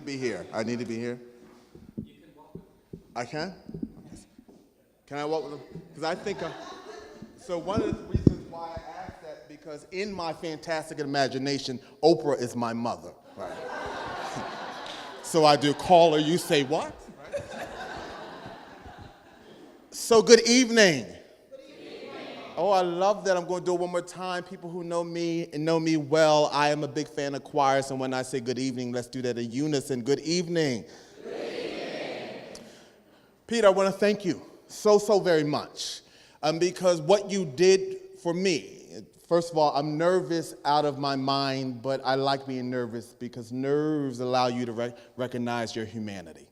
be here. I need to be here. You can walk with them. I can? Can I walk with them? Because I think, so one of the reasons why I asked that, because in my fantastic imagination, Oprah is my mother, right? So I do call her, you say what? Right? So good evening. Oh, I love that. I'm going to do it one more time. People who know me and know me well, I am a big fan of choirs, and when I say good evening, let's do that in unison. Good evening. Good evening. Peter, I want to thank you so very much because what you did for me, first of all, I'm nervous out of my mind, but I like being nervous because nerves allow you to recognize your humanity.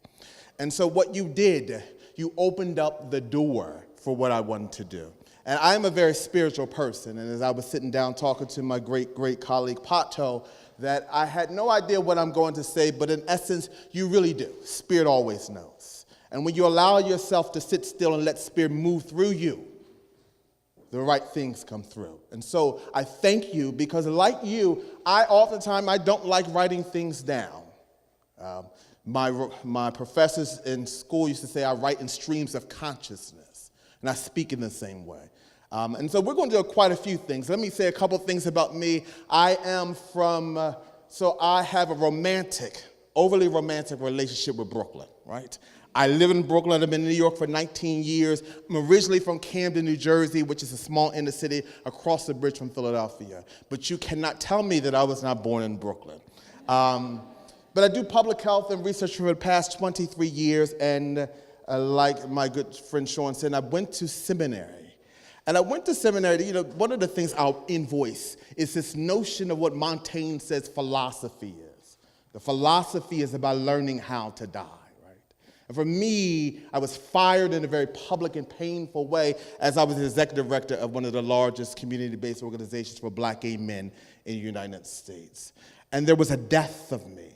And so what you did, you opened up the door for what I wanted to do. And I'm a very spiritual person, and as I was sitting down talking to my great colleague Pato, that I had no idea what I'm going to say, but in essence, you really do. Spirit always knows. And when you allow yourself to sit still and let Spirit move through you, the right things come through. And so I thank you, because like you, oftentimes I don't like writing things down. My professors in school used to say I write in streams of consciousness, and I speak in the same way. And so we're going to do quite a few things. Let me say a couple things about me. I am from, so I have a overly romantic relationship with Brooklyn, right? I live in Brooklyn. I've been in New York for 19 years. I'm originally from Camden, New Jersey, which is a small inner city across the bridge from Philadelphia. But you cannot tell me that I was not born in Brooklyn. But I do public health and research for the past 23 years, and like my good friend Sean said, I went to seminary. And I went to seminary, one of the things I'll invoice is this notion of what Montaigne says philosophy is. The philosophy is about learning how to die, right? And for me, I was fired in a very public and painful way as I was the executive director of one of the largest community-based organizations for Black gay men in the United States. And there was a death of me.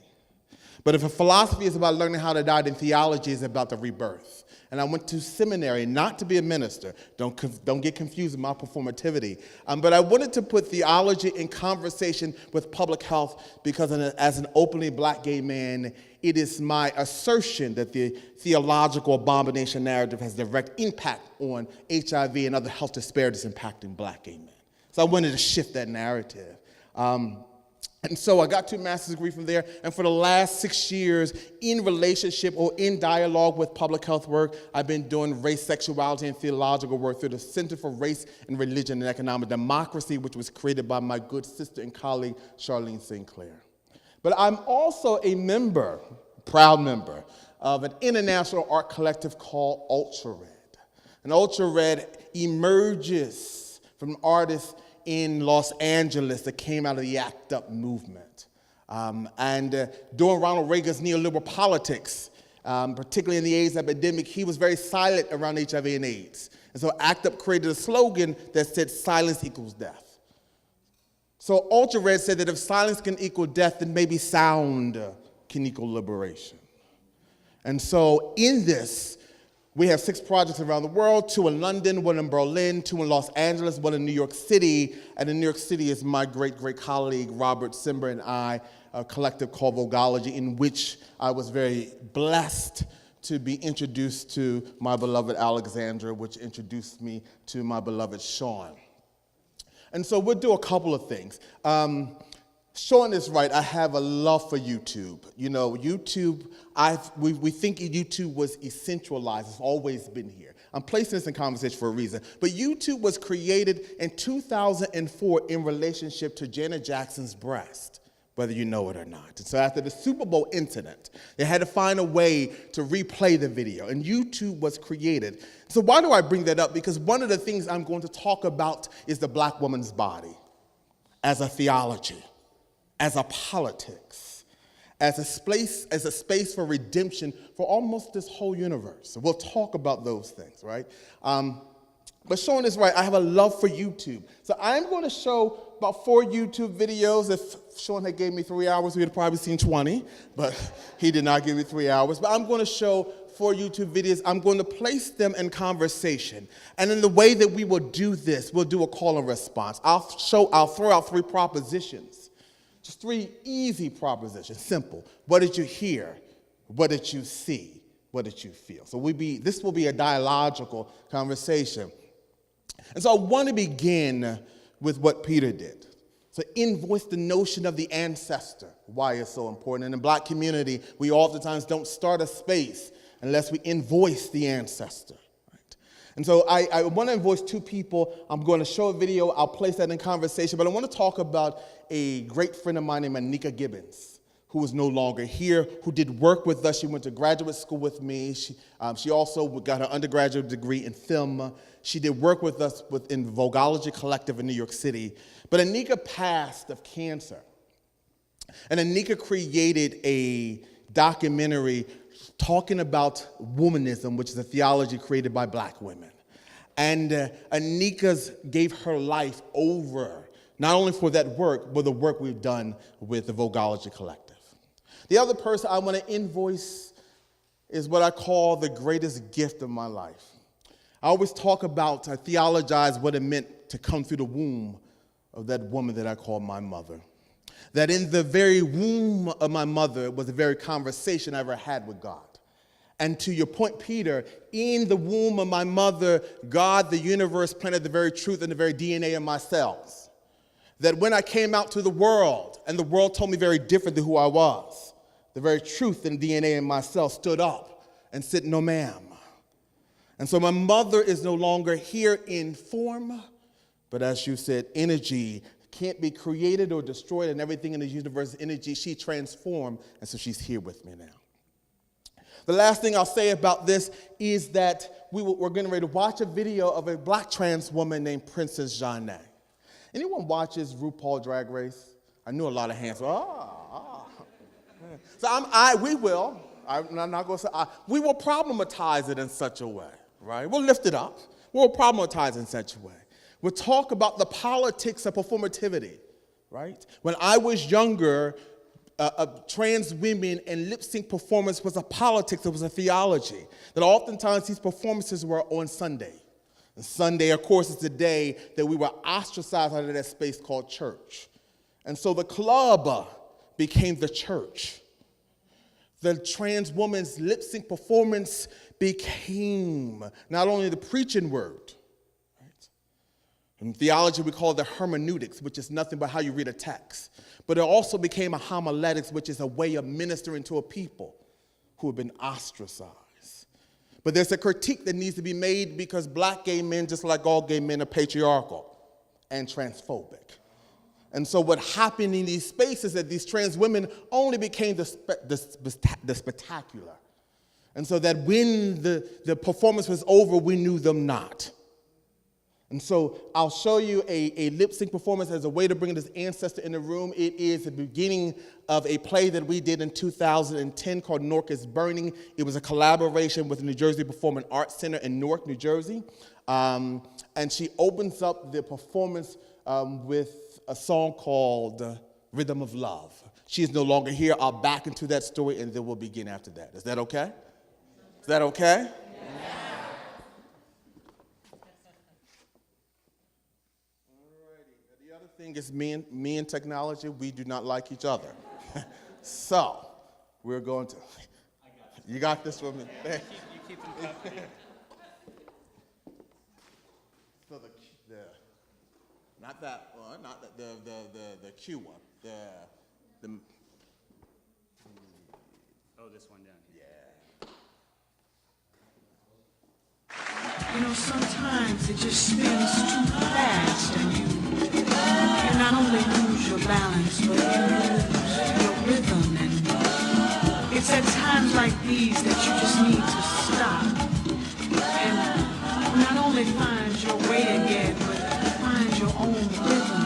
But if a philosophy is about learning how to die, then theology is about the rebirth. And I went to seminary not to be a minister. Don't get confused with my performativity. But I wanted to put theology in conversation with public health because as an openly Black gay man, it is my assertion that the theological abomination narrative has direct impact on HIV and other health disparities impacting Black gay men. So I wanted to shift that narrative. And so I got 2 master's degrees from there, and for the last 6 years, in relationship or in dialogue with public health work, I've been doing race, sexuality, and theological work through the Center for Race and Religion and Economic Democracy, which was created by my good sister and colleague, Charlene Sinclair. But I'm also a member, proud member, of an international art collective called Ultra Red. And Ultra Red emerges from artists in Los Angeles that came out of the ACT UP movement. During Ronald Reagan's neoliberal politics, particularly in the AIDS epidemic, he was very silent around HIV and AIDS. And so ACT UP created a slogan that said, silence equals death. So Ultra Red said that if silence can equal death, then maybe sound can equal liberation. And so in this, we have 6 projects around the world, 2 in London, 1 in Berlin, 2 in Los Angeles, 1 in New York City. And in New York City is my great colleague, Robert Simber, and I, a collective called Vocology, in which I was very blessed to be introduced to my beloved Alexandra, which introduced me to my beloved Sean. And so we'll do a couple of things. Sean is right. I have a love for YouTube. YouTube, we think YouTube was essentialized. It's always been here. I'm placing this in conversation for a reason. But YouTube was created in 2004 in relationship to Janet Jackson's breast, whether you know it or not. And so after the Super Bowl incident, they had to find a way to replay the video, and YouTube was created. So why do I bring that up? Because one of the things I'm going to talk about is the Black woman's body as a theology, as a politics, as a space for redemption for almost this whole universe. So we'll talk about those things, right? But Sean is right. I have a love for YouTube. So I'm going to show about 4 YouTube videos. If Sean had gave me 3 hours, we would have probably seen 20, but he did not give me 3 hours. But I'm going to show 4 YouTube videos. I'm going to place them in conversation. And in the way that we will do this, we'll do a call and response. I'll throw out 3 propositions Just 3 easy propositions, simple. What did you hear? What did you see? What did you feel? So this will be a dialogical conversation. And so I want to begin with what Peter did. So invoice the notion of the ancestor, why it's so important. In the Black community, we oftentimes don't start a space unless we invoice the ancestor. Right? And so I want to invoice 2 people. I'm going to show a video. I'll place that in conversation. But I want to talk about a great friend of mine named Anika Gibbons, who is no longer here, who did work with us. She went to graduate school with me. She also got her undergraduate degree in film. She did work with us in the Vogology Collective in New York City. But Anika passed of cancer. And Anika created a documentary talking about womanism, which is a theology created by Black women. And Anika gave her life over, not only for that work, but the work we've done with the Vogology Collective. The other person I want to invoice is what I call the greatest gift of my life. I always talk about, I theologize what it meant to come through the womb of that woman that I call my mother. That in the very womb of my mother was the very conversation I ever had with God. And to your point, Peter, in the womb of my mother, God, the universe, planted the very truth and the very DNA of my cells. That when I came out to the world, and the world told me very different than who I was, the very truth and DNA in my cells stood up and said, no ma'am. And so my mother is no longer here in form, but as you said, energy can't be created or destroyed, and everything in the universe is energy. She transformed, and so she's here with me now. The last thing I'll say about this is that we're getting ready to watch a video of a Black trans woman named Princess Jeanne. Anyone watches RuPaul Drag Race? I knew a lot of hands. So we will. I'm not going to say we will problematize it in such a way, right? We'll lift it up. We'll problematize it in such a way. We'll talk about the politics of performativity, right? When I was younger, trans women and lip sync performance was a politics, it was a theology. That oftentimes these performances were on Sunday. And Sunday, of course, is the day that we were ostracized out of that space called church. And so the club became the church. The trans woman's lip sync performance became not only the preaching word. In theology, we call it the hermeneutics, which is nothing but how you read a text. But it also became a homiletics, which is a way of ministering to a people who have been ostracized. But there's a critique that needs to be made because Black gay men, just like all gay men, are patriarchal and transphobic. And so what happened in these spaces is that these trans women only became the spectacular. And so that when the performance was over, we knew them not. And so I'll show you a lip sync performance as a way to bring this ancestor in the room. It is the beginning of a play that we did in 2010 called Newark is Burning. It was a collaboration with the New Jersey Performing Arts Center in Newark, New Jersey. And she opens up the performance with a song called Rhythm of Love. She is no longer here. I'll back into that story and then we'll begin after that. Is that okay? Is that okay? Thing is me and technology, we do not like each other. So, we're going to. You got this with me? You keep them covered. So not that one, not the Q one. Oh, this one down here. Yeah. You know, sometimes it just spins too fast and you not only lose your balance, but you lose your rhythm. And it's at times like these that you just need to stop and not only find your way again, but find your own rhythm.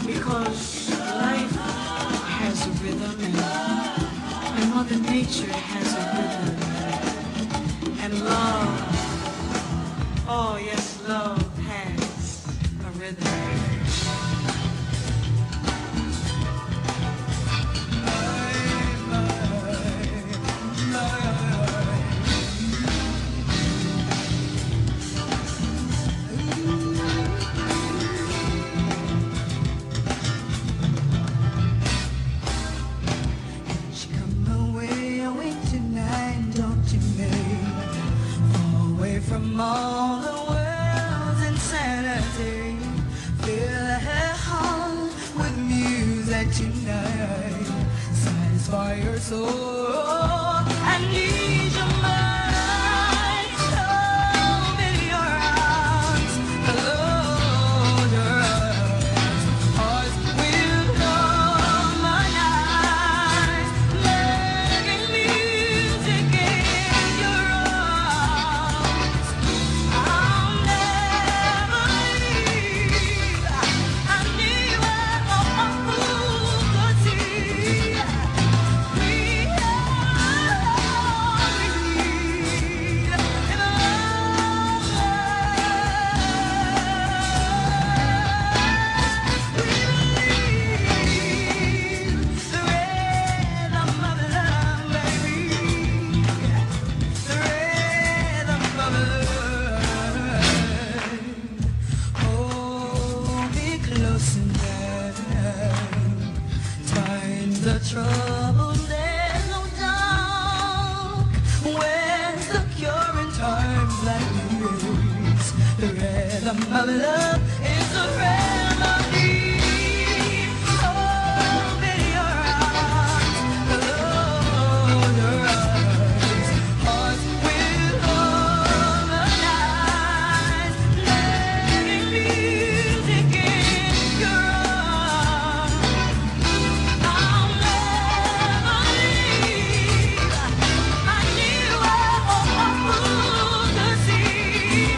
Because life has a rhythm and Mother Nature has a rhythm. And love, oh yes, love has a rhythm. I need your mind, hold in your arms, hold your heart will harmonize, making music in your arms. I'll never leave. I need what could see. The trouble, there's no doubt. When secure in times like these, the rhythm of love is a remedy. Hold in your arms, hold your eyes, hearts will harmonize, making music in your arms. I'll never leave. I knew to see.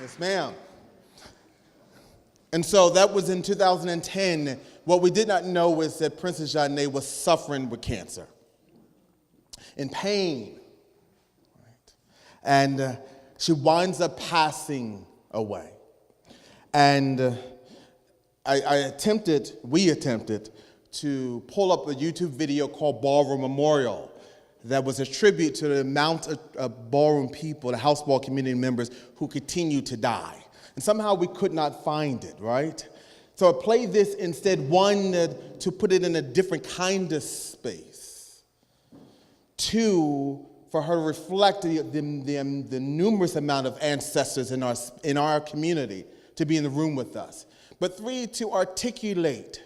Yes, ma'am. And so that was in 2010. What we did not know was that Princess Janae was suffering with cancer. in pain. Right? And she winds up passing away. And we attempted to pull up a YouTube video called Ballroom Memorial that was a tribute to the amount of ballroom people, the house ball community members who continue to die. And somehow we could not find it, right? So I played this instead, one, to put it in a different kind of space. Two, for her to reflect the numerous amount of ancestors in our community to be in the room with us. But three, to articulate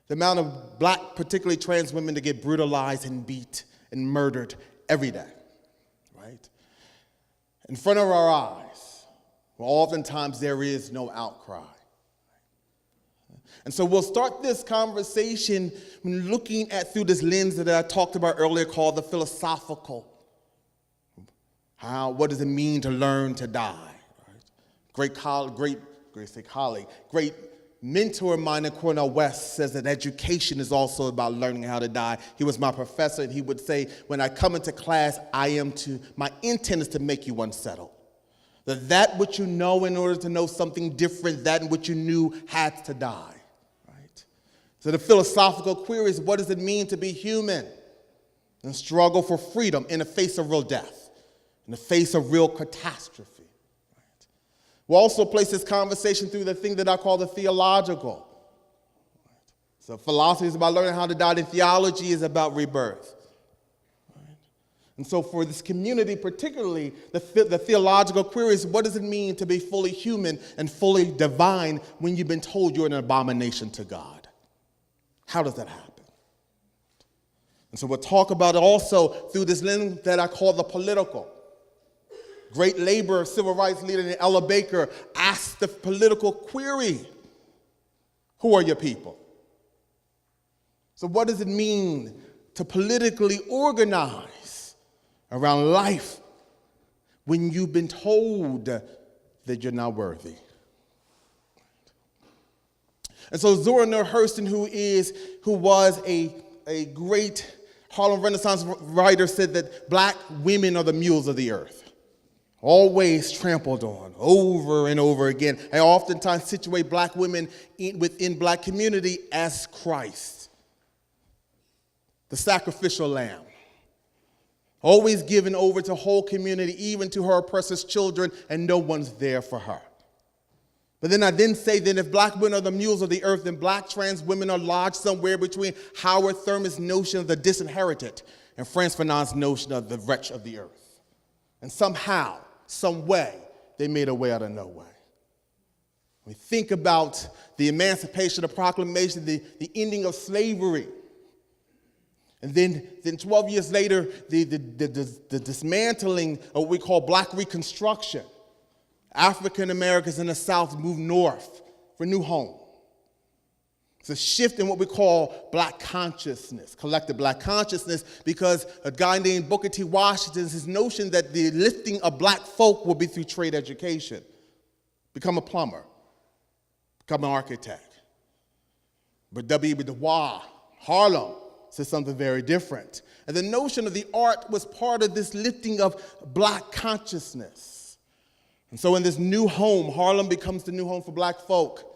the amount of black, particularly trans women, that get brutalized and beat and murdered every day, right? In front of our eyes, where oftentimes there is no outcry. And so we'll start this conversation looking at through this lens that I talked about earlier called the philosophical. What does it mean to learn to die? Right? Great mentor of mine in Cornell West says that education is also about learning how to die. He was my professor, and he would say, when I come into class, my intent is to make you unsettled. That which you know in order to know something different, that which you knew had to die. Right? So the philosophical query is, what does it mean to be human? And struggle for freedom in the face of real death, in the face of real catastrophe. We'll also place this conversation through the thing that I call the theological. So philosophy is about learning how to die, and theology is about rebirth. And so for this community particularly, the theological query is, what does it mean to be fully human and fully divine when you've been told you're an abomination to God? How does that happen? And so we'll talk about it also through this lens that I call the political. Great labor, civil rights leader Ella Baker asked the political query, who are your people? So what does it mean to politically organize around life when you've been told that you're not worthy? And so Zora Neale Hurston, who was a great Harlem Renaissance writer, said that black women are the mules of the earth. Always trampled on, over and over again. I oftentimes situate black women within black community as Christ, the sacrificial lamb, always given over to whole community, even to her oppressor's children, and no one's there for her. But then I say that if black women are the mules of the earth, then black trans women are lodged somewhere between Howard Thurman's notion of the disinherited and Frantz Fanon's notion of the wretch of the earth. And somehow, some way, they made a way out of no way. We think about the Emancipation, the Proclamation, the ending of slavery. And then 12 years later, the dismantling of what we call Black Reconstruction. African Americans in the South moved north for new home. It's a shift in what we call black consciousness, collective black consciousness, because a guy named Booker T. Washington, his notion that the lifting of black folk will be through trade education. Become a plumber, become an architect. But W.E.B. Du Bois, Harlem, says something very different. And the notion of the art was part of this lifting of black consciousness. And so in this new home, Harlem becomes the new home for black folk.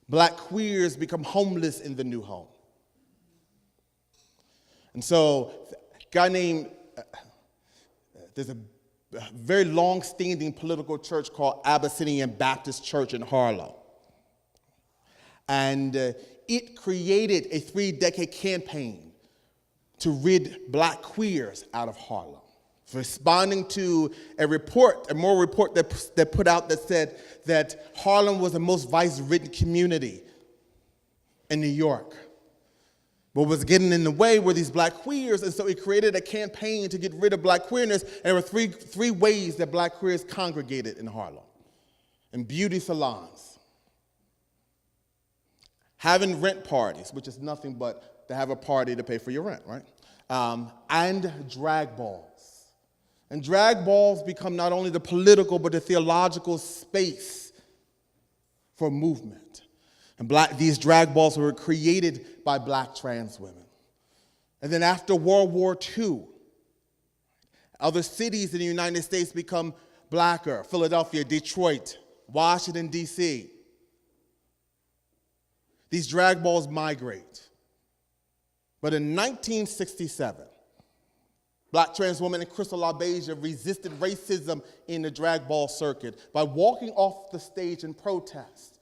Black queers become homeless in the new home. And so a guy named, there's a very long-standing political church called Abyssinian Baptist Church in Harlem. And it created a 3-decade campaign to rid black queers out of Harlem, responding to a moral report that put out that said that Harlem was the most vice-ridden community in New York. What was getting in the way were these black queers, and so it created a campaign to get rid of black queerness. And there were three ways that black queers congregated in Harlem: in beauty salons, having rent parties, which is nothing but to have a party to pay for your rent, right? And drag balls. And drag balls become not only the political but the theological space for movement. And these drag balls were created by black trans women. And then after World War II, other cities in the United States become blacker: Philadelphia, Detroit, Washington, D.C. These drag balls migrate. But in 1967, Black trans woman in Crystal LaBeija resisted racism in the drag ball circuit by walking off the stage in protest.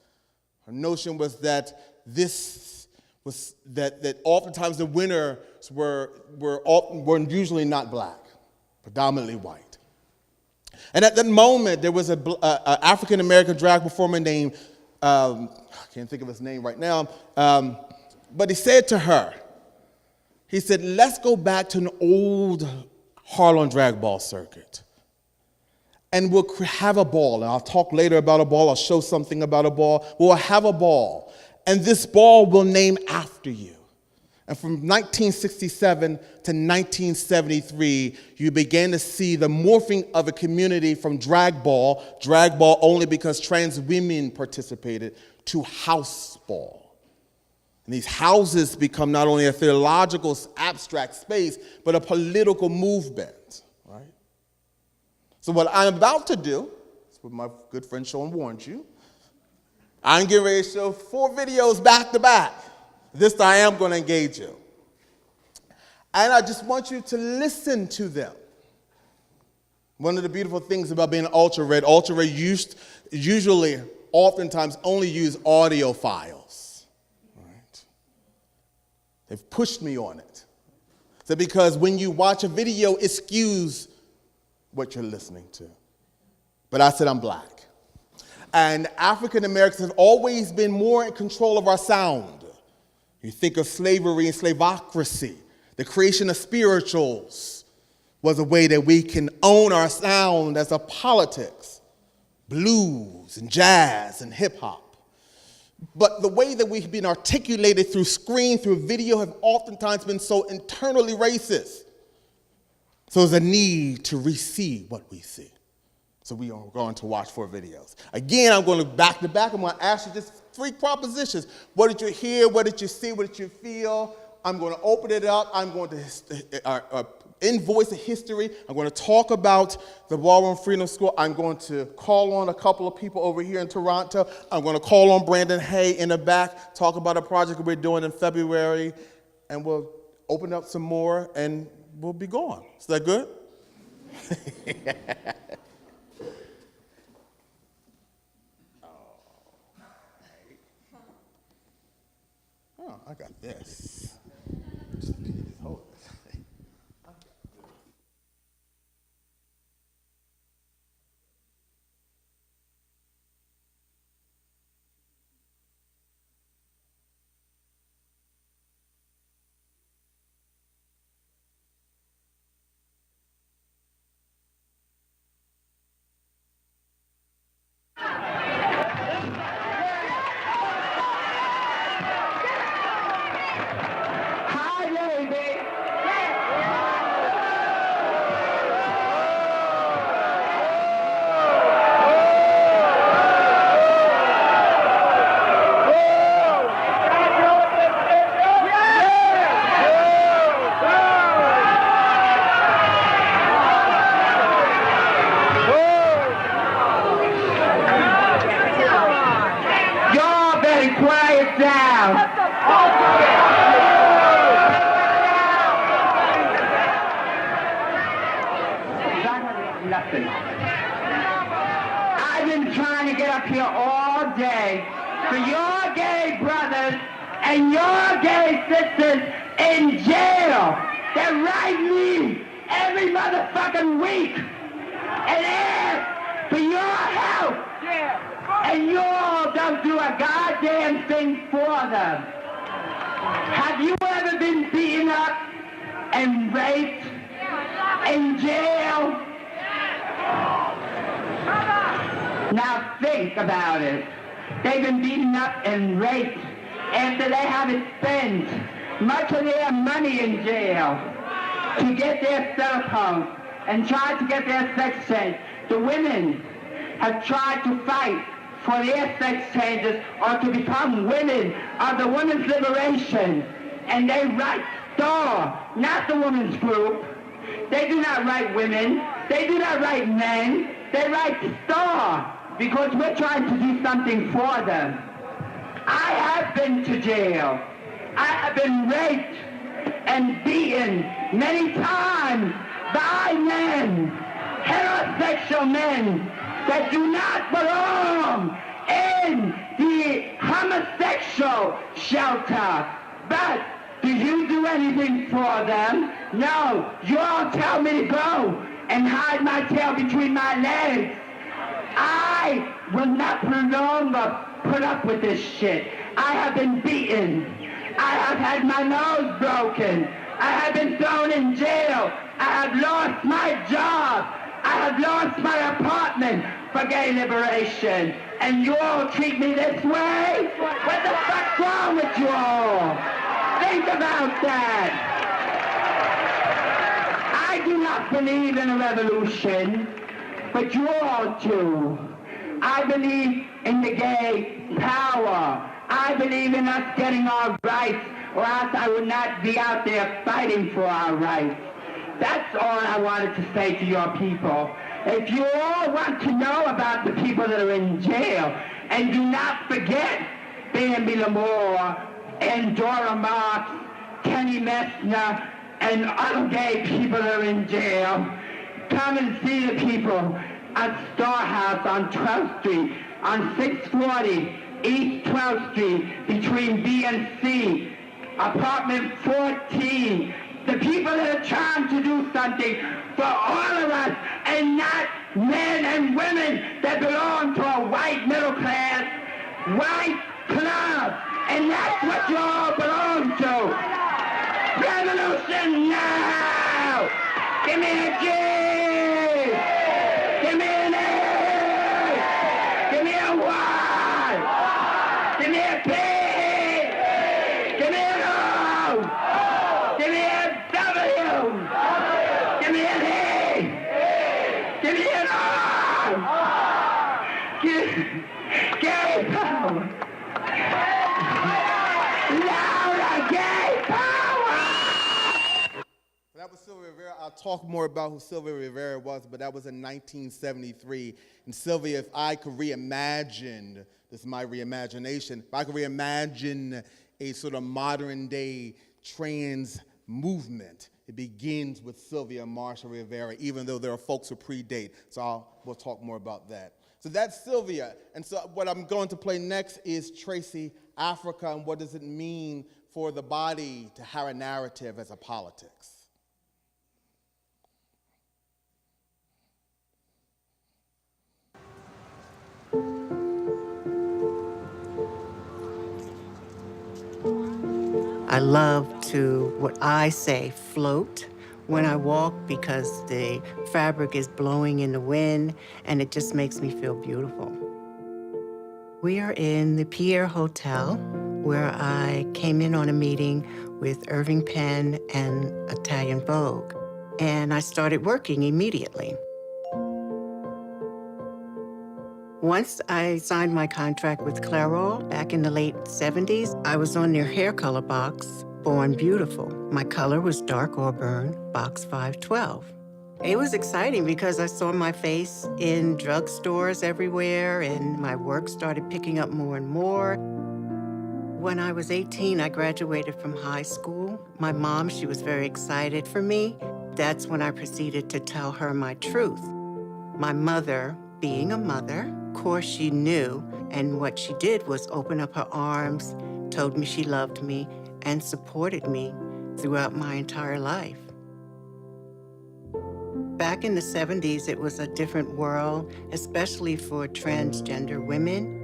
Her notion was that that oftentimes the winners were usually not black, predominantly white. And at that moment, there was an African-American drag performer named, I can't think of his name right now, but he said to her, he said, let's go back to an old Harlem drag ball circuit, and we'll have a ball. And I'll talk later about a ball. I'll show something about a ball. We'll have a ball, and this ball will name after you. And from 1967 to 1973, you began to see the morphing of a community from drag ball only because trans women participated, to house ball. And these houses become not only a theological, abstract space, but a political movement, right? So what I'm about to do, that's what my good friend Sean warned you, I'm getting ready to show 4 videos back to back. This time I am going to engage you. And I just want you to listen to them. One of the beautiful things about being ultra-red usually, oftentimes only use audio files. Right? They've pushed me on it. So because when you watch a video, it skews what you're listening to. But I said I'm black. And African Americans have always been more in control of our sound. You think of slavery and slavocracy. The creation of spirituals was a way that we can own our sound as a politics. Blues and jazz and hip hop. But the way that we've been articulated through screen, through video, have oftentimes been so internally racist. So there's a need to re-see what we see. So we are going to watch 4 videos. Again, I'm going to back to back. I'm going to ask you just 3 propositions. What did you hear? What did you see? What did you feel? I'm going to open it up. I'm going to invoice a history. I'm going to talk about the Ballroom Freedom School. I'm going to call on a couple of people over here in Toronto. I'm going to call on Brandon Hay in the back, talk about a project we're doing in February, and we'll open up some more, and we'll be gone. Is that good? Oh, I got this. Just hold it. I've been trying to get up here all day for your gay brothers and your gay sisters in jail. They write me every motherfucking week and ask for your help. And you all don't do a goddamn thing for them. Have you ever been beaten up and raped in jail? Now think about it. They've been beaten up and raped after they haven't spent much of their money in jail to get their cell phones and tried to get their sex change. The women have tried to fight for their sex changes or to become women of the women's liberation. And they write STAR, not the women's group. They do not write women. They do not write men. They write STAR because we're trying to do something for them. I have been to jail. I have been raped and beaten many times by men, heterosexual men that do not belong in the homosexual shelter. But do you do anything for them? No. You all tell me to go and hide my tail between my legs. I will not longer put up with this shit. I have been beaten. I have had my nose broken. I have been thrown in jail. I have lost my job. I have lost my apartment for gay liberation. And you all treat me this way? What the fuck's wrong with you all? Think about that. I do not believe in a revolution, but you all do. I believe in the gay power. I believe in us getting our rights, or else I would not be out there fighting for our rights. That's all I wanted to say to your people. If you all want to know about the people that are in jail, and do not forget Bambi Lamore and Dora Marks, Kenny Messner, and other gay people that are in jail, come and see the people at Star House on 12th Street, on 640 East 12th Street, between B and C, apartment 14. The people that are trying to do something for all of us, and not men and women that belong to a white middle class, white club. And that's what you all belong to. Revolution now! Give me a G! Give me an A! Give me a Y! Give me a P! Give me an O! Give me a W! Give me an E! Give me an R! Gay power! Louder gay power! That was Sylvia Rivera. I'll talk more about who Sylvia Rivera was, but that was in 1973. And Sylvia, if I could reimagine, this is my reimagination, if I could reimagine a sort of modern day trans movement, it begins with Sylvia Marshall Rivera, even though there are folks who predate. So we'll talk more about that. So that's Sylvia. And so what I'm going to play next is Tracy Africa, and what does it mean for the body to have a narrative as a politics. I love to, what I say, float when I walk because the fabric is blowing in the wind and it just makes me feel beautiful. We are in the Pierre Hotel where I came in on a meeting with Irving Penn and Italian Vogue, and I started working immediately. Once I signed my contract with Clairol back in the late 70s, I was on their hair color box, Born Beautiful. My color was dark auburn, box 512. It was exciting because I saw my face in drugstores everywhere, and my work started picking up more and more. When I was 18, I graduated from high school. My mom, she was very excited for me. That's when I proceeded to tell her my truth. My mother, being a mother, of course she knew, and what she did was open up her arms, told me she loved me, and supported me throughout my entire life. Back in the 70s, it was a different world, especially for transgender women,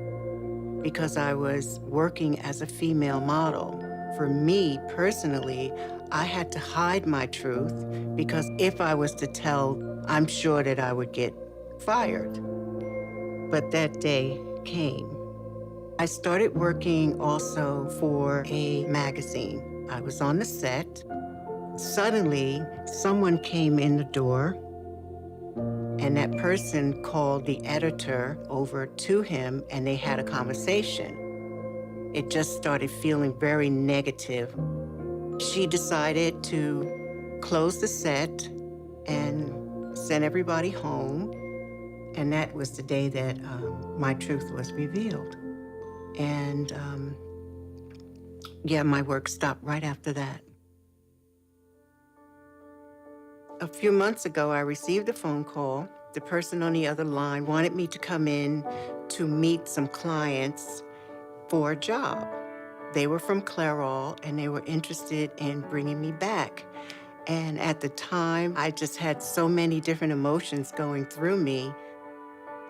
because I was working as a female model. For me, personally, I had to hide my truth, because if I was to tell, I'm sure that I would get fired. But that day came. I started working also for a magazine. I was on the set. Suddenly, someone came in the door, and that person called the editor over to him, and they had a conversation. It just started feeling very negative. She decided to close the set and send everybody home. And that was the day that my truth was revealed. And yeah, my work stopped right after that. A few months ago, I received a phone call. The person on the other line wanted me to come in to meet some clients for a job. They were from Clairol, and they were interested in bringing me back. And at the time, I just had so many different emotions going through me.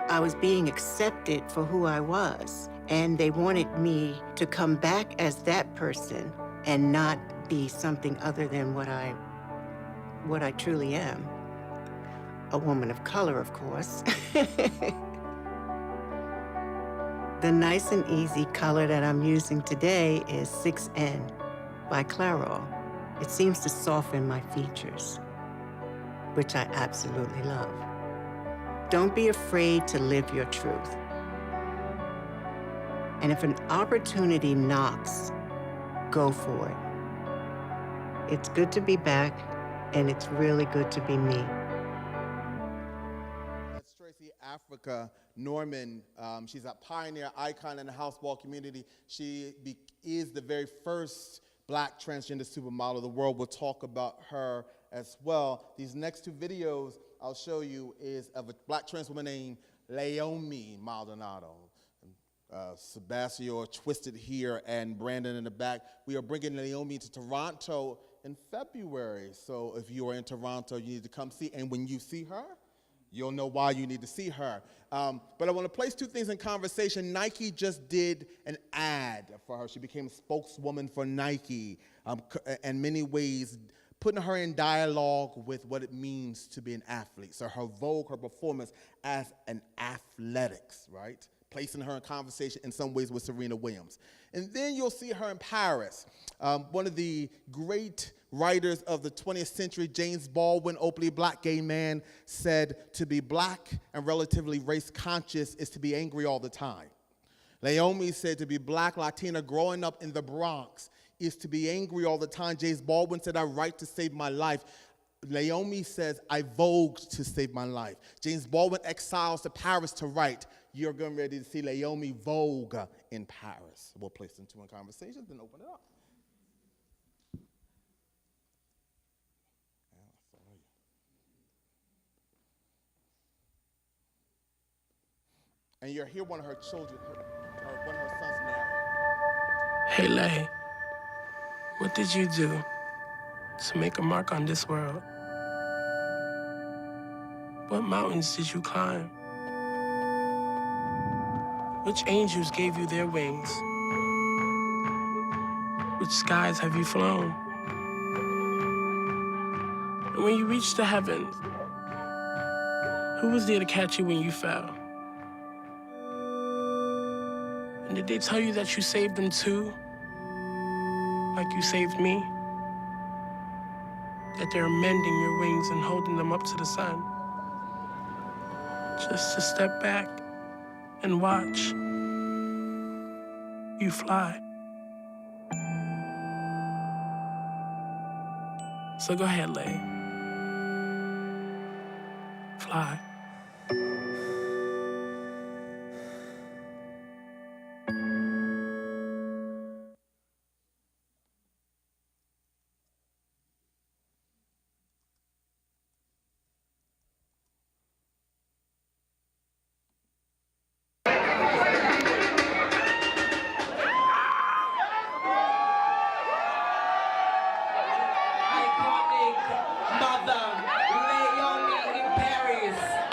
I was being accepted for who I was, and they wanted me to come back as that person and not be something other than what I truly am. A woman of color, of course. The nice and easy color that I'm using today is 6N by Clairol. It seems to soften my features, which I absolutely love. Don't be afraid to live your truth. And if an opportunity knocks, go for it. It's good to be back, and it's really good to be me. That's Tracy Africa Norman. She's a pioneer icon in the houseball community. She is the very first Black transgender supermodel. The world will talk about her as well. These next two videos I'll show you is of a Black trans woman named Leomi Maldonado. Sebastian Twisted here and Brandon in the back. We are bringing Leomi to Toronto in February. So if you are in Toronto, you need to come see. And when you see her, you'll know why you need to see her. But I want to place two things in conversation. Nike just did an ad for her. She became a spokeswoman for Nike, in many ways putting her in dialogue with what it means to be an athlete. So her vogue, her performance as an athletics, right? Placing her in conversation in some ways with Serena Williams. And then you'll see her in Paris. One of the great writers of the 20th century, James Baldwin, openly Black gay man, said to be Black and relatively race conscious is to be angry all the time. Leomi said to be Black, Latina, growing up in the Bronx is to be angry all the time. James Baldwin said, I write to save my life. Leomi says, I vogued to save my life. James Baldwin exiles to Paris to write. You're getting ready to see Leomi vogue in Paris. We'll place them two in conversation, then open it up. And you'll hear one of her children, one of her sons narrate. Hey, Lay, what did you do to make a mark on this world? What mountains did you climb? Which angels gave you their wings? Which skies have you flown? And when you reached the heavens, who was there to catch you when you fell? And did they tell you that you saved them too? Like you saved me? That they're mending your wings and holding them up to the sun? Just to step back and watch you fly. So go ahead, Lay. Fly. Iconic mother, Leomi in Paris.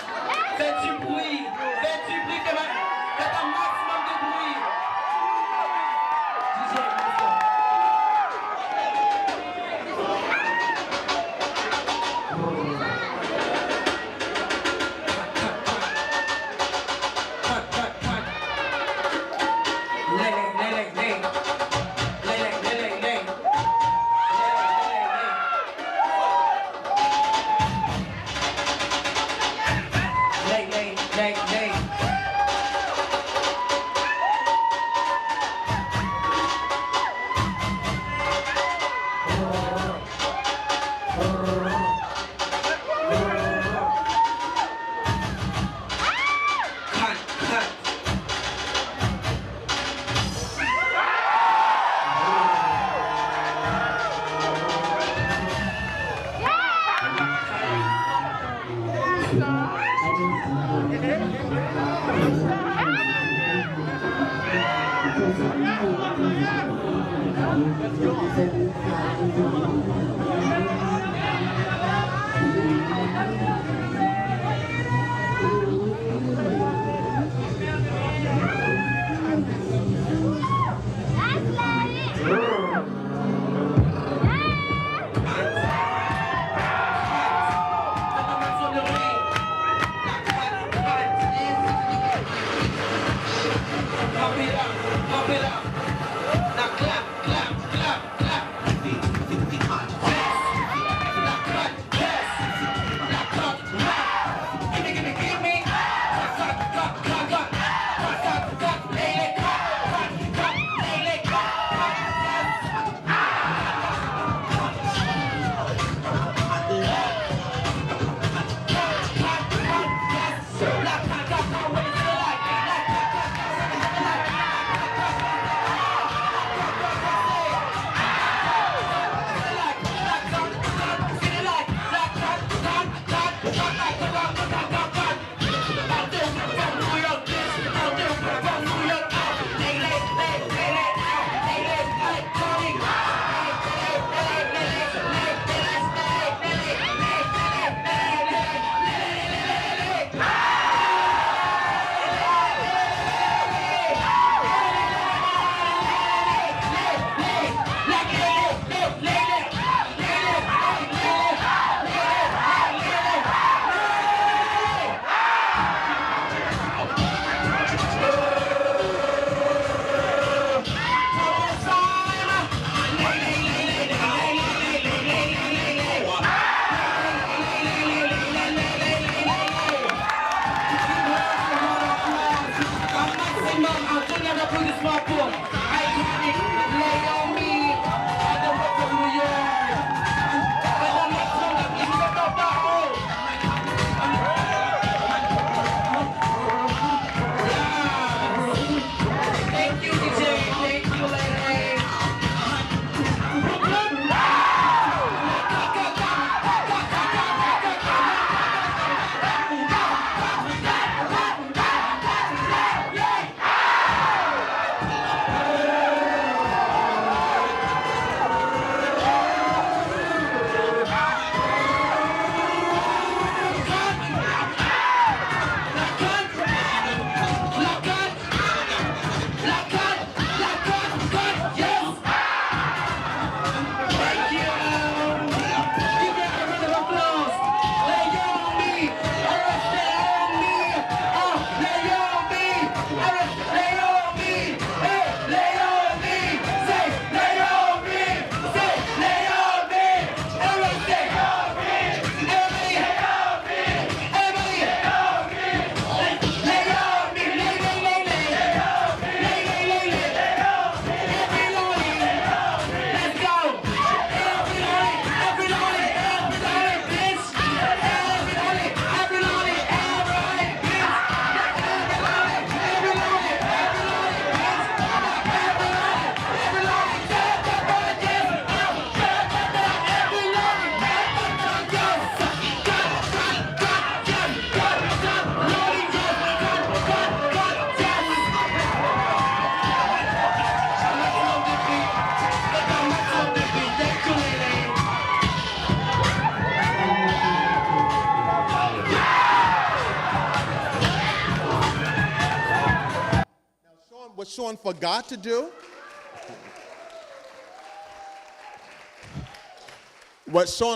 What Sean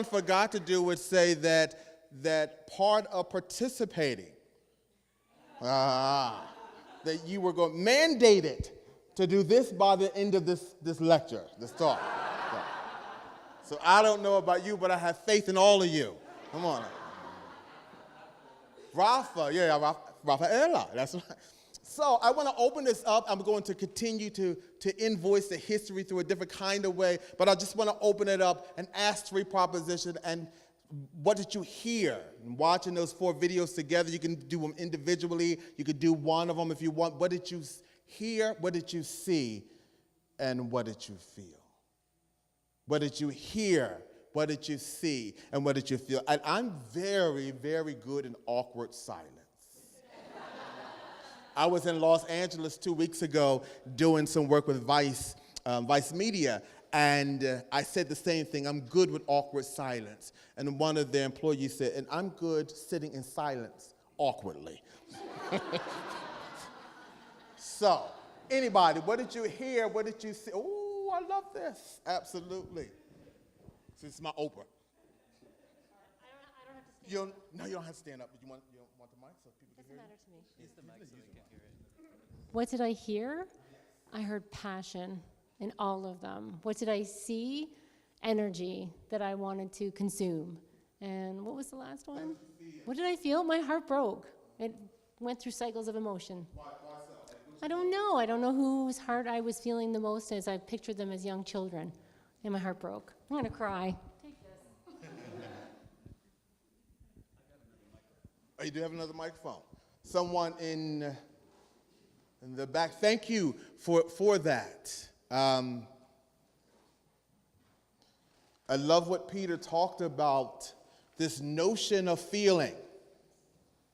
forgot to do, was say that part of participating, that you were going mandated to do this by the end of this lecture, this talk. So I don't know about you, but I have faith in all of you. Come on. Rafaela, that's right. So I want to open this up. I'm going to continue to invoice the history through a different kind of way, but I just want to open it up and ask 3 propositions. And what did you hear? And watching those 4 videos together, you can do them individually. You could do one of them if you want. What did you hear? What did you see? And what did you feel? What did you hear? What did you see? And what did you feel? And I'm very, very good in awkward silence. I was in Los Angeles 2 weeks ago doing some work with Vice Media, and I said the same thing. I'm good with awkward silence. And one of their employees said, and I'm good sitting in silence awkwardly. So, anybody, what did you hear? What did you see? Oh, I love this. Absolutely. This is my Oprah. I don't have to stand. No, you don't have to stand up. But you want the mic so people can hear you? Doesn't matter to me. Use the mic so we can hear it. What did I hear? I heard passion in all of them. What did I see? Energy that I wanted to consume. And what was the last one? What did I feel? My heart broke. It went through cycles of emotion. Why so? I don't know. I don't know whose heart I was feeling the most as I pictured them as young children. And my heart broke. I'm going to cry. Take this. Oh, you do have another microphone. Someone in the back, thank you for that. I love what Peter talked about, this notion of feeling.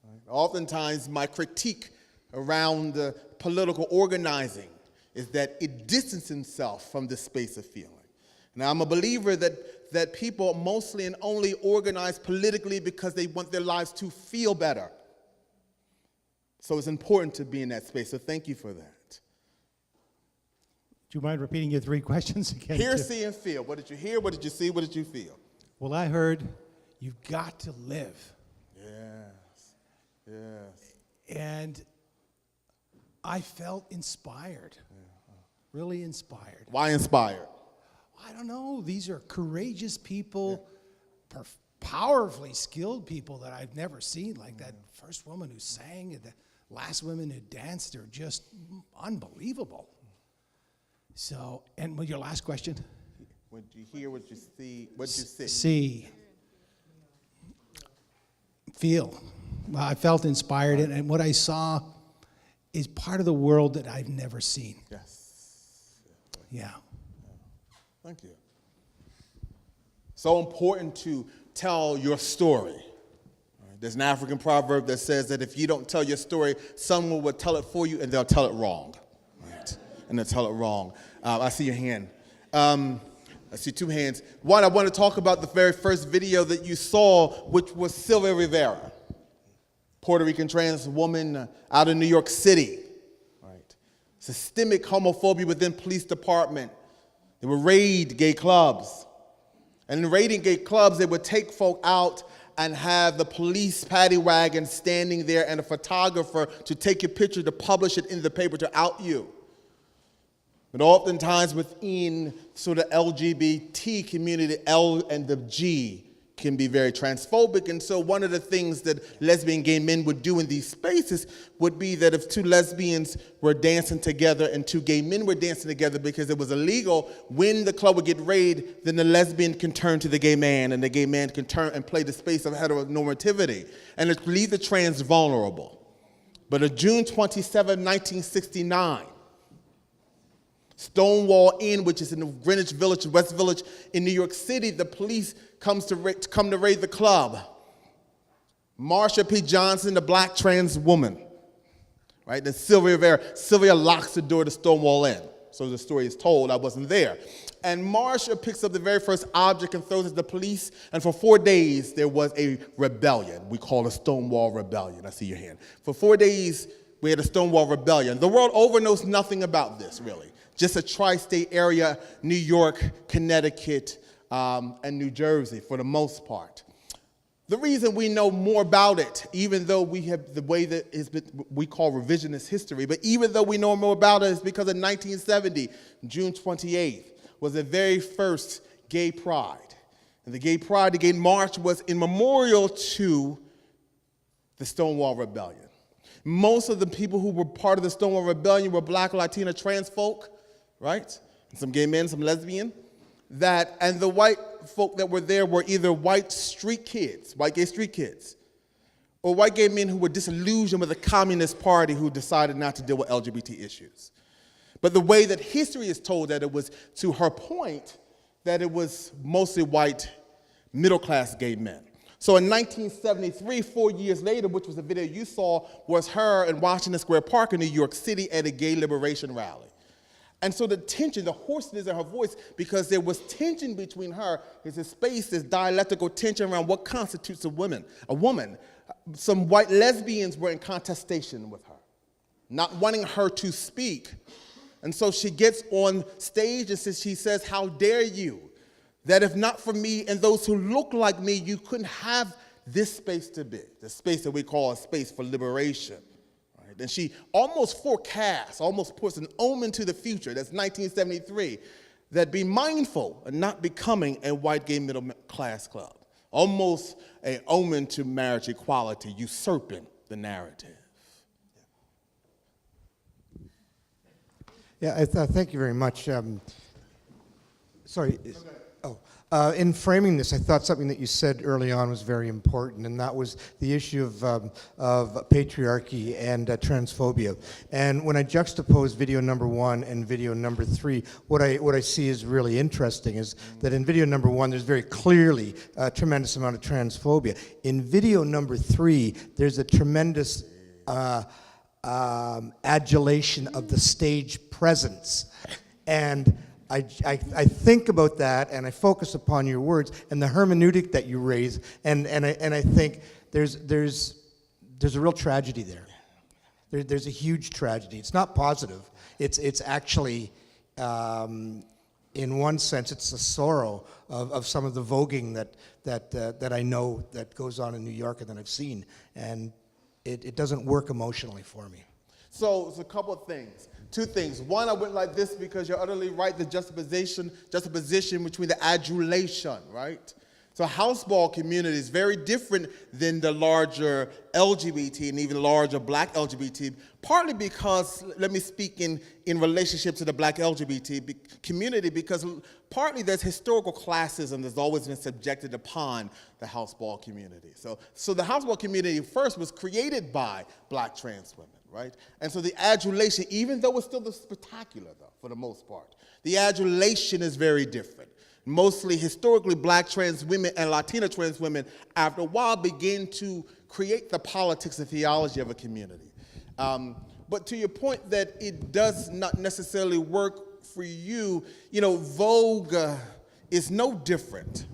Right? Oftentimes, my critique around political organizing is that it distances itself from the space of feeling. Now, I'm a believer that people mostly and only organize politically because they want their lives to feel better. So it's important to be in that space, so thank you for that. Do you mind repeating your 3 questions again? Hear, see, and feel. What did you hear? What did you see? What did you feel? Well, I heard you've got to live. Yes, yes. And I felt inspired, really inspired. Why inspired? I don't know. These are courageous people, powerfully skilled people that I've never seen, like that first woman who sang and the last women who danced. They're just unbelievable. So, and your last question? What did you hear? What did you see? What did you see? See. Feel. Well, I felt inspired, and what I saw is part of the world that I've never seen. Yes. Yeah. Thank you. So important to tell your story. Right? There's an African proverb that says that if you don't tell your story, someone will tell it for you and they'll tell it wrong. Right? And they'll tell it wrong. I see your hand. I see 2 hands. One, I want to talk about the very first video that you saw, which was Sylvia Rivera, Puerto Rican trans woman out of New York City. Right? Systemic homophobia within police department. They would raid gay clubs. And in raiding gay clubs, they would take folk out and have the police paddy wagon standing there and a photographer to take your picture to publish it in the paper to out you. But oftentimes within sort of LGBT community, L and the G can be very transphobic. And so one of the things that lesbian gay men would do in these spaces would be that if 2 lesbians were dancing together and 2 gay men were dancing together because it was illegal, when the club would get raided, then the lesbian can turn to the gay man and the gay man can turn and play the space of heteronormativity. And it leaves the trans vulnerable. But on June 27, 1969, Stonewall Inn, which is in the Greenwich Village, West Village in New York City, the police come to raid the club. Marsha P. Johnson, the black trans woman, right? Then Sylvia Rivera. Sylvia locks the door to Stonewall Inn. So the story is told, I wasn't there. And Marsha picks up the very first object and throws it at the police, and for 4 days there was a rebellion. We call it a Stonewall Rebellion. I see your hand. For 4 days we had a Stonewall Rebellion. The world over knows nothing about this, really. Just a tri-state area, New York, Connecticut, and New Jersey for the most part. The reason we know more about it, even though we have the way that we call revisionist history, but even though we know more about it, is because in 1970, June 28th, was the very first gay pride. And the gay pride, the gay march was in memorial to the Stonewall Rebellion. Most of the people who were part of the Stonewall Rebellion were black, Latina, trans folk, right? And some gay men, some lesbian. And the white folk that were there were either white street kids, white gay street kids, or white gay men who were disillusioned with the Communist Party who decided not to deal with LGBT issues. But the way that history is told that it was, to her point, that it was mostly white, middle-class gay men. So in 1973, 4 years later, which was the video you saw, was her in Washington Square Park in New York City at a gay liberation rally. And so the tension, the hoarseness in her voice, because there was tension between her, is this space, this dialectical tension around what constitutes a woman. Some white lesbians were in contestation with her, not wanting her to speak. And so she gets on stage and she says, "How dare you? That if not for me and those who look like me, you couldn't have this space to be," the space that we call a space for liberation. Right? And she almost forecasts, almost puts an omen to the future, that's 1973, that be mindful of not becoming a white gay middle class club. Almost an omen to marriage equality, usurping the narrative. Yeah, thank you very much. In framing this, I thought something that you said early on was very important, and that was the issue of patriarchy and transphobia. And when I juxtapose video number 1 and video number 3, what I see is really interesting is that in video number 1, there's very clearly a tremendous amount of transphobia. In video number 3, there's a tremendous adulation of the stage presence. And I think about that, and I focus upon your words and the hermeneutic that you raise, and I think there's a real tragedy there. There's a huge tragedy. It's not positive. It's actually, in one sense, it's the sorrow of some of the voguing that I know that goes on in New York and that I've seen, and it doesn't work emotionally for me. So it's a couple of things. 2 things. One, I went like this because you're utterly right, the juxtaposition between the adulation, right? So houseball community is very different than the larger LGBT and even larger black LGBT, partly because, let me speak in relationship to the black LGBT community, because partly there's historical classism that's always been subjected upon the houseball community. So the houseball community first was created by black trans women, right? And so the adulation, even though it's still the spectacular, though, for the most part, the adulation is very different. Mostly historically black trans women and Latina trans women, after a while, begin to create the politics and theology of a community. But to your point that it does not necessarily work for you, Vogue is no different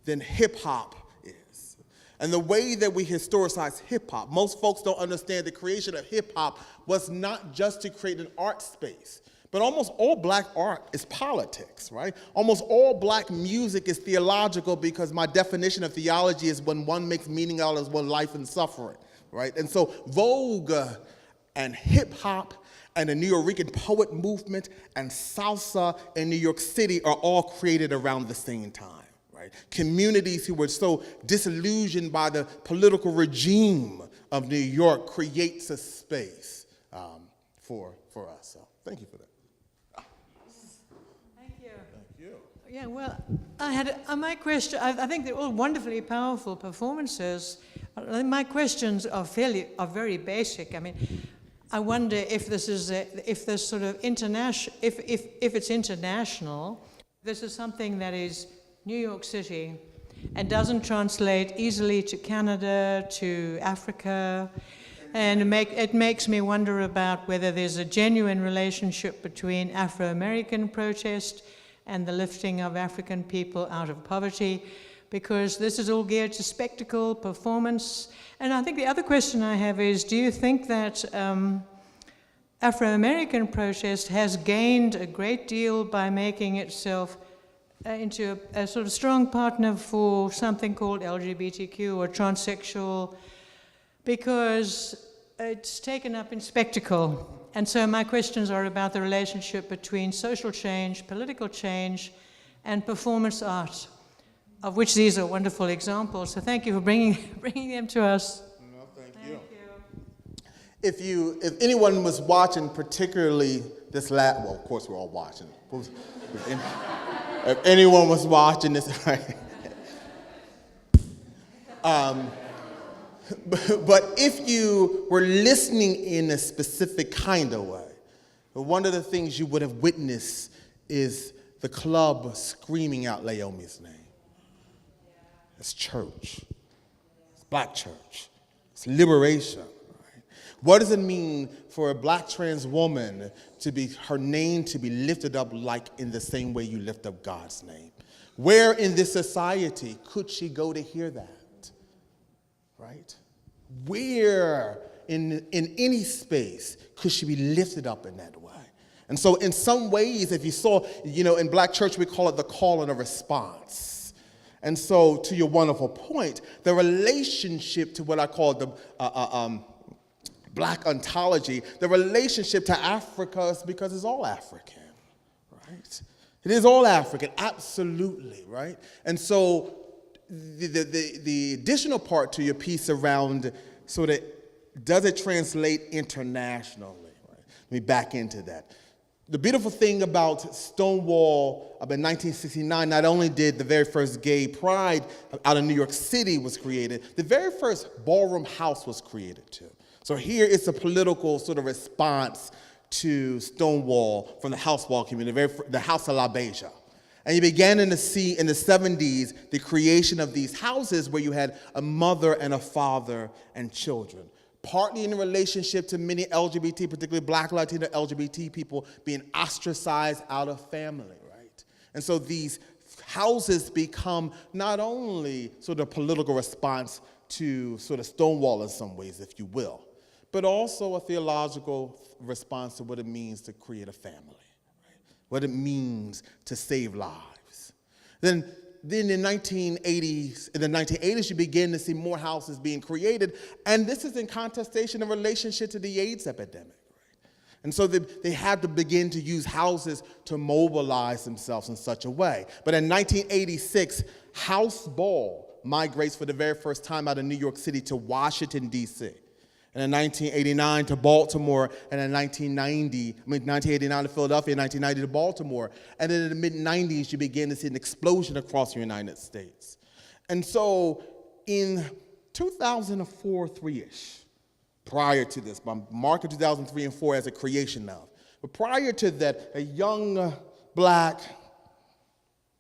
than hip hop is. And the way that we historicize hip hop, most folks don't understand the creation of hip hop was not just to create an art space. But almost all black art is politics, right? Almost all black music is theological, because my definition of theology is when one makes meaning out of one life and suffering, right? And so Vogue and hip hop and the Nuyorican poet movement and salsa in New York City are all created around the same time, right? Communities who were so disillusioned by the political regime of New York creates a space for us. So thank you for that. Yeah, well, I had my question. I think they're all wonderfully powerful performances. My questions are very basic. I mean, I wonder if this is if there's sort of international, if it's international. This is something that is New York City, and doesn't translate easily to Canada, to Africa, and it makes me wonder about whether there's a genuine relationship between Afro-American protest and the lifting of African people out of poverty, because this is all geared to spectacle, performance. And I think the other question I have is, do you think that Afro-American protest has gained a great deal by making itself into a sort of strong partner for something called LGBTQ or transsexual, because it's taken up in spectacle? And so my questions are about the relationship between social change, political change, and performance art, of which these are wonderful examples. So thank you for bringing them to us. No, thank you. If anyone was watching, particularly this well, of course we're all watching. If anyone was watching this, right? But if you were listening in a specific kind of way, one of the things you would have witnessed is the club screaming out Laomi's name. It's church. Black church. It's liberation. Right? What does it mean for a Black trans woman to be, her name to be lifted up like in the same way you lift up God's name? Where in this society could she go to hear that? Right? Where in any space could she be lifted up in that way? And so in some ways, if you saw, in Black church, we call it the call and a response. And so to your wonderful point, the relationship to what I call the Black ontology, the relationship to Africa is because it's all African, right? It is all African, absolutely, right? And so the additional part to your piece around sort of, does it translate internationally? Right? Let me back into that. The beautiful thing about Stonewall in 1969, not only did the very first gay pride out of New York City was created, the very first ballroom house was created too. So here is a political sort of response to Stonewall from the house ball community, the House of La Beja. And you began to see in the 70s the creation of these houses where you had a mother and a father and children. Partly in relationship to many LGBT, particularly Black, Latino, LGBT people being ostracized out of family, right? And so these houses become not only sort of a political response to sort of Stonewall in some ways, if you will, but also a theological response to what it means to create a family, right? What it means to save lives. Then in the 1980s, you begin to see more houses being created, and this is in contestation in relationship to the AIDS epidemic. Right? And so they had to begin to use houses to mobilize themselves in such a way. But in 1986, House Ball migrates for the very first time out of New York City to Washington, D.C., and in 1989 to Baltimore, and in 1989 to Philadelphia, 1990 to Baltimore. And then in the mid-90s, you begin to see an explosion across the United States. And so in 2004, 3-ish, prior to this, by mark of 2003 and 4 as a creation of, but prior to that, a young Black,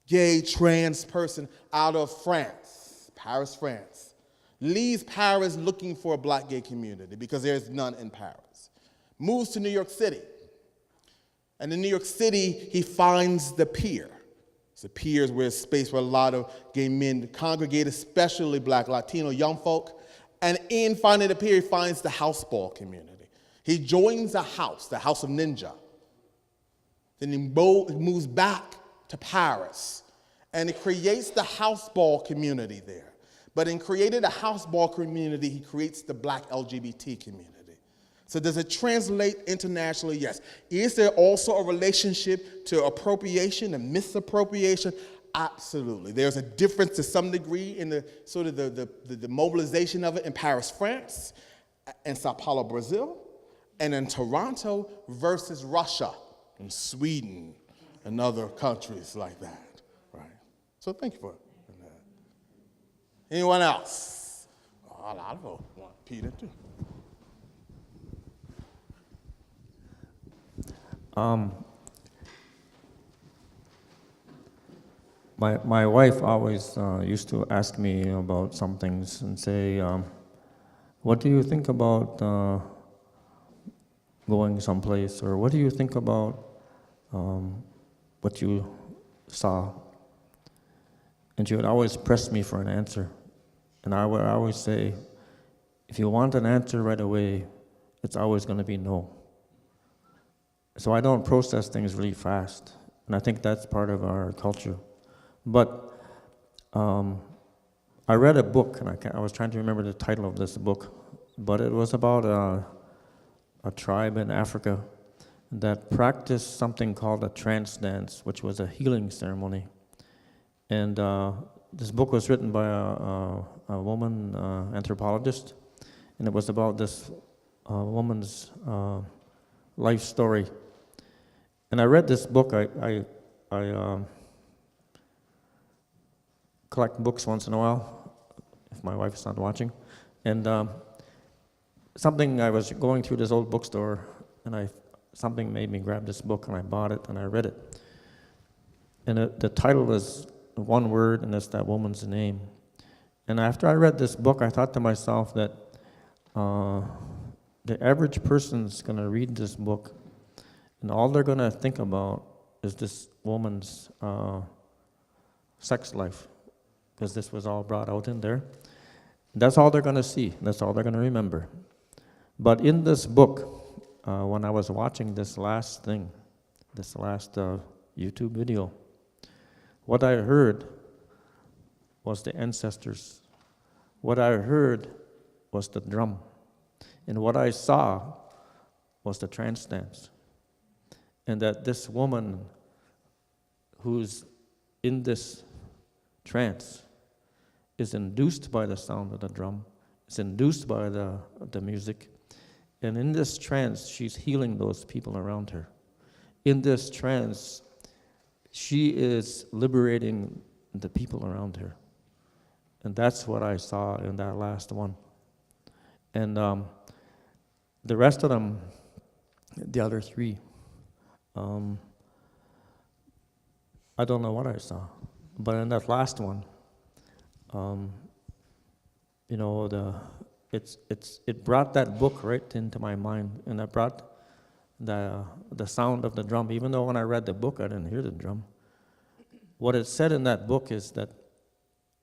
gay, trans person out of France, Paris, France, leaves Paris looking for a Black gay community because there's none in Paris. Moves to New York City. And in New York City, he finds the Pier. So the Pier is where a space where a lot of gay men congregate, especially Black, Latino, young folk. And in finding the Pier, he finds the house ball community. He joins the House of Ninja. Then he moves back to Paris. And he creates the house ball community there. But in creating a house ball community, he creates the Black LGBT community. So does it translate internationally? Yes. Is there also a relationship to appropriation and misappropriation? Absolutely. There's a difference to some degree in the sort of the mobilization of it in Paris, France, and Sao Paulo, Brazil, and in Toronto versus Russia and Sweden and other countries like that. Right. So thank you for it. Anyone else? Oh, a lot of them want Peter too. My wife always used to ask me about some things and say, what do you think about going someplace, or what do you think about what you saw? And she would always press me for an answer. And I would always say, if you want an answer right away, it's always going to be no. So I don't process things really fast. And I think that's part of our culture. But I read a book, and I was trying to remember the title of this book, but it was about a tribe in Africa that practiced something called a trance dance, which was a healing ceremony. And this book was written by a woman anthropologist, and it was about this woman's life story. And I read this book. I collect books once in a while, if my wife's not watching. And I was going through this old bookstore, and something made me grab this book, and I bought it, and I read it. And the title is one word, and it's that woman's name. And after I read this book, I thought to myself that the average person's going to read this book, and all they're going to think about is this woman's sex life, because this was all brought out in there. That's all they're going to see. That's all they're going to remember. But in this book, when I was watching this last YouTube video, what I heard was the ancestors. What I heard was the drum. And what I saw was the trance dance. And that this woman who's in this trance is induced by the sound of the drum, is induced by the music. And in this trance, she's healing those people around her. In this trance, she is liberating the people around her. And that's what I saw in that last one. And the rest of them, the other three, I don't know what I saw. But in that last one, you know, it brought that book right into my mind, and it brought the sound of the drum. Even though when I read the book, I didn't hear the drum. What it said in that book is that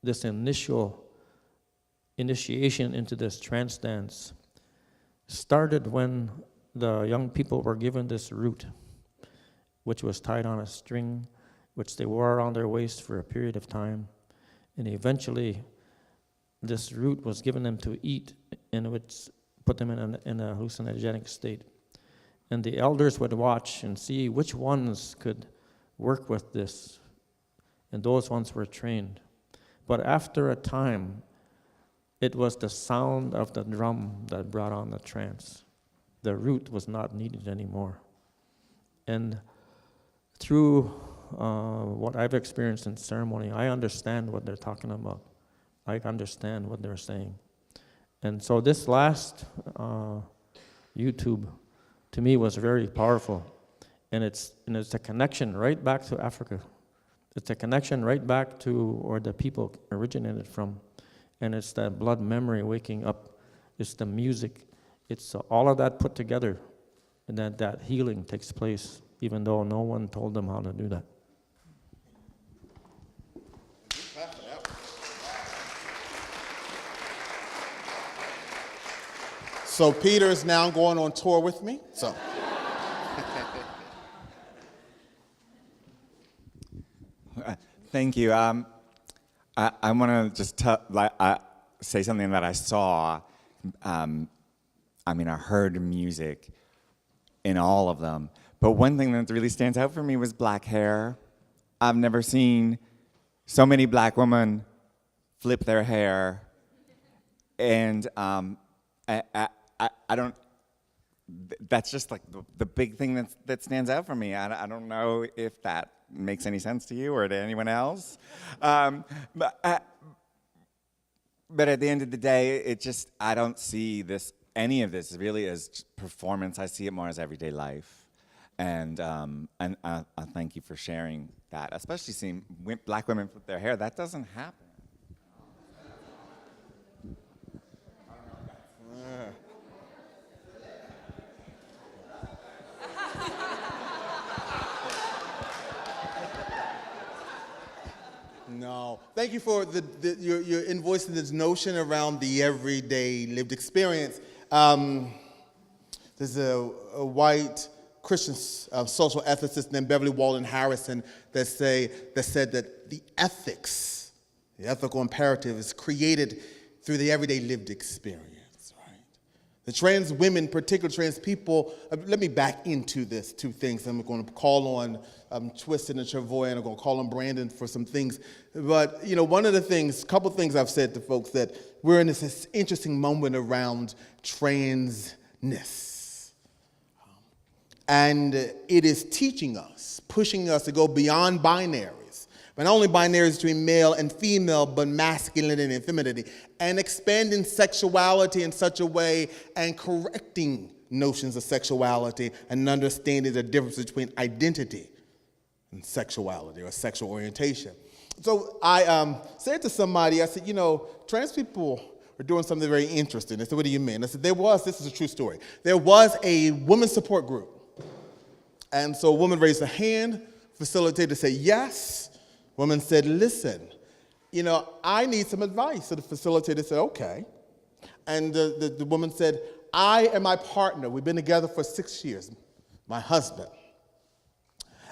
this initiation into this trance dance started when the young people were given this root, which was tied on a string, which they wore around their waist for a period of time. And eventually, this root was given them to eat, and it would put them in a hallucinogenic state. And the elders would watch and see which ones could work with this, and those ones were trained. But after a time, it was the sound of the drum that brought on the trance. The root was not needed anymore. And through what I've experienced in ceremony, I understand what they're talking about. I understand what they're saying. And so this last YouTube, to me, was very powerful. And it's a connection right back to Africa. It's a connection right back to where the people originated from. And it's that blood memory waking up. It's the music. It's all of that put together. And that healing takes place, even though no one told them how to do that. So Peter is now going on tour with me. So. Thank you. I want to just say something that I saw. I heard music in all of them. But one thing that really stands out for me was black hair. I've never seen so many black women flip their hair. And I don't, that's just like the big thing that stands out for me. I don't know if that makes any sense to you or to anyone else. But at the end of the day, it just, I don't see any of this really as performance. I see it more as everyday life. And I thank you for sharing that, especially seeing black women flip their hair. That doesn't happen. No. Thank you for your invoicing this notion around the everyday lived experience. There's a white Christian social ethicist named Beverly Walden Harrison that said that the ethical imperative is created through the everyday lived experience. The trans women, particularly trans people, let me back into this, two things. I'm going to call on Twisted and Chavoy, and I'm going to call on Brandon for some things. But, one of the things, a couple things I've said to folks, that we're in this interesting moment around transness. And it is teaching us, pushing us to go beyond binaries. But not only binaries between male and female, but masculinity and femininity, and expanding sexuality in such a way and correcting notions of sexuality and understanding the difference between identity and sexuality or sexual orientation. So I said to somebody, I said, you know, trans people are doing something very interesting. They said, what do you mean? I said, this is a true story. There was a women's support group. And so a woman raised a hand, facilitator said yes. Woman said, listen, you know, I need some advice. So the facilitator said, okay. And the woman said, I and my partner, we've been together for 6 years, my husband.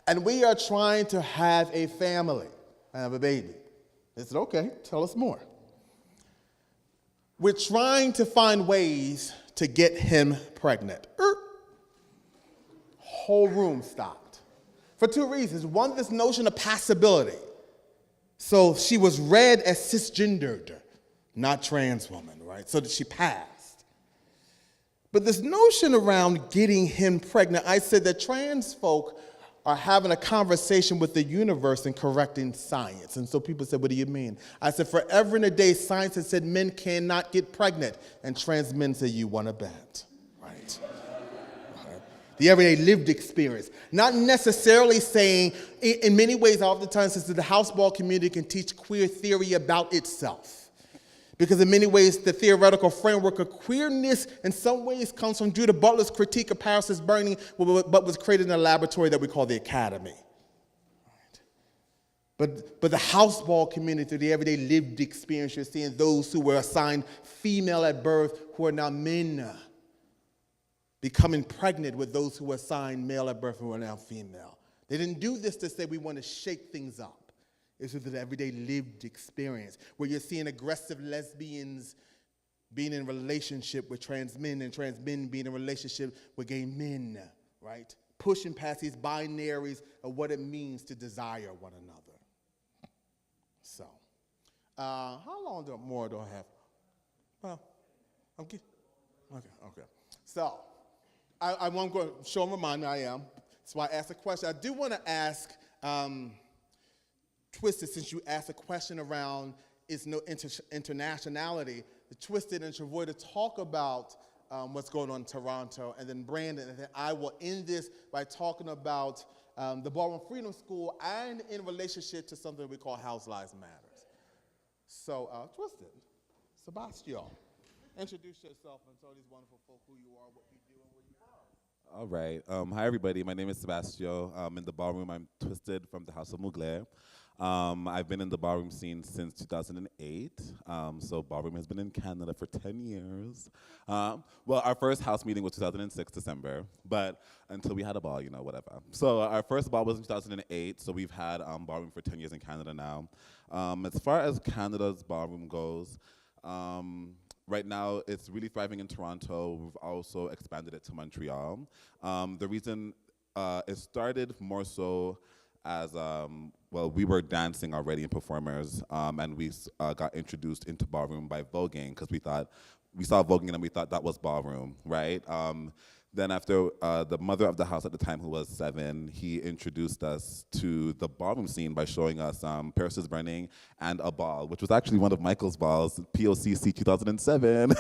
And we are trying to have a family, have a baby. They said, okay, tell us more. We're trying to find ways to get him pregnant. Whole room stopped. For two reasons. One, this notion of possibility. So she was read as cisgendered, not trans woman, right? So that she passed. But this notion around getting him pregnant, I said that trans folk are having a conversation with the universe and correcting science. And so people said, what do you mean? I said, forever and a day, science has said men cannot get pregnant. And trans men say, you want to bet, right? The everyday lived experience. Not necessarily saying, in many ways, oftentimes, since the houseball community can teach queer theory about itself. Because in many ways, the theoretical framework of queerness in some ways comes from Judith Butler's critique of Paris' Burning, but was created in a laboratory that we call the Academy. But the houseball community, through the everyday lived experience, you're seeing those who were assigned female at birth who are now men becoming pregnant with those who were assigned male at birth who are now female. They didn't do this to say we want to shake things up. It's with the everyday lived experience where you're seeing aggressive lesbians being in relationship with trans men and trans men being in relationship with gay men, right? Pushing past these binaries of what it means to desire one another. So, how long more do I have? Well, I'm getting, okay. So, I won't go show and remind me I am. That's why I asked a question. I do want to ask, Twisted, since you asked a question around is no internationality, the Twisted and Travoy to talk about what's going on in Toronto, and then Brandon, and then I will end this by talking about the Ballroom Freedom School and in relationship to something we call House Lives Matters. So, Twisted, Sebastian, introduce yourself and tell these wonderful folk who you are, what you do, and where you are. All right. Hi, everybody. My name is Sebastian. In the ballroom, I'm Twisted from the House of Mugler. I've been in the ballroom scene since 2008. So ballroom has been in Canada for 10 years. Well, our first house meeting was 2006, December. But until we had a ball, you know, whatever. So our first ball was in 2008. So we've had ballroom for 10 years in Canada now. As far as Canada's ballroom goes, right now, it's really thriving in Toronto. We've also expanded it to Montreal. The reason it started more so as, well, we were dancing already and performers, and we got introduced into ballroom by voguing, because we saw voguing and we thought that was ballroom, right? Then after the mother of the house at the time, who was 7, he introduced us to the ballroom scene by showing us Paris is Burning and a ball, which was actually one of Michael's balls, POCC 2007.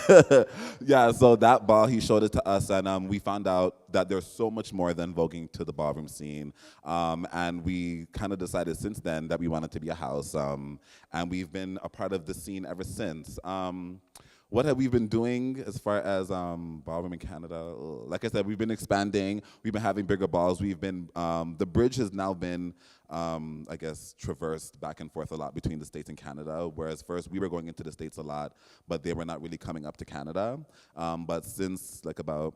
Yeah, so that ball, he showed it to us, and we found out that there's so much more than voguing to the ballroom scene. And we kind of decided since then that we wanted to be a house, and we've been a part of the scene ever since. What have we been doing as far as ballroom in Canada? Like I said, we've been expanding. We've been having bigger balls. We've been, the bridge has now been, I guess, traversed back and forth a lot between the States and Canada, whereas first we were going into the States a lot, but they were not really coming up to Canada. But since like about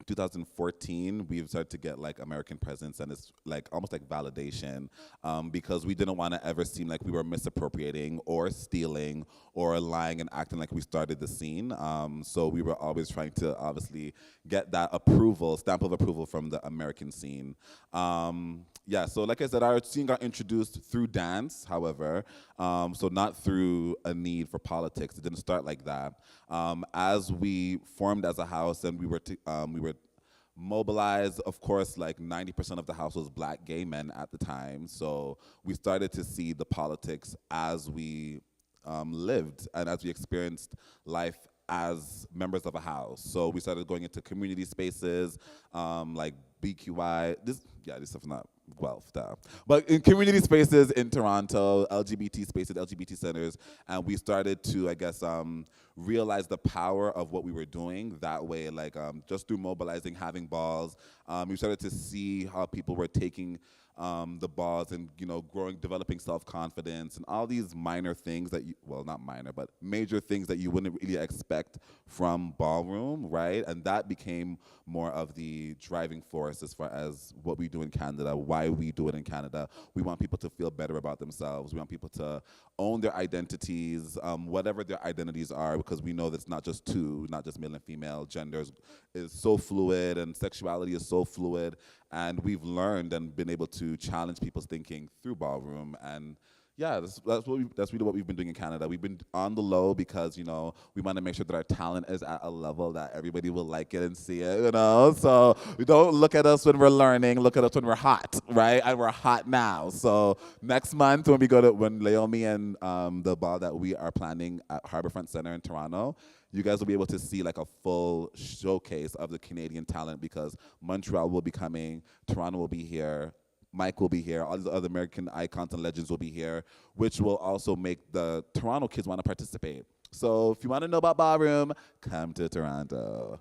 2014, we've started to get like American presence, and it's like almost like validation, because we didn't want to ever seem like we were misappropriating or stealing or lying and acting like we started the scene. So we were always trying to obviously get that approval, stamp of approval from the American scene. Yeah, so like I said, our scene got introduced through dance, however, so not through a need for politics. It didn't start like that. As we formed as a house and we were mobilized, of course, like 90% of the house was Black gay men at the time, so we started to see the politics as we lived and as we experienced life as members of a house. So we started going into community spaces, like BQI. This stuff's not Guelph, though. But in community spaces in Toronto, LGBT spaces, LGBT centers, and we started to, I guess, realize the power of what we were doing that way, like just through mobilizing, having balls. We started to see how people were taking the balls and, growing, developing self-confidence and all these minor things that not minor, but major things that you wouldn't really expect from ballroom, right? And that became more of the driving force as far as what we do in Canada, why we do it in Canada. We want people to feel better about themselves. We want people to own their identities, whatever their identities are, because we know that's not just two, not just male and female. Gender is so fluid and sexuality is so fluid. And we've learned and been able to challenge people's thinking through ballroom. And yeah, that's really what we've been doing in Canada. We've been on the low because, we want to make sure that our talent is at a level that everybody will like it and see it, So we don't look at us when we're learning, look at us when we're hot, right? And we're hot now. So next month when Laomi and the ball that we are planning at Harbourfront Centre in Toronto, you guys will be able to see like a full showcase of the Canadian talent because Montreal will be coming, Toronto will be here, Mike will be here, all these other American icons and legends will be here, which will also make the Toronto kids want to participate. So if you want to know about ballroom, come to Toronto.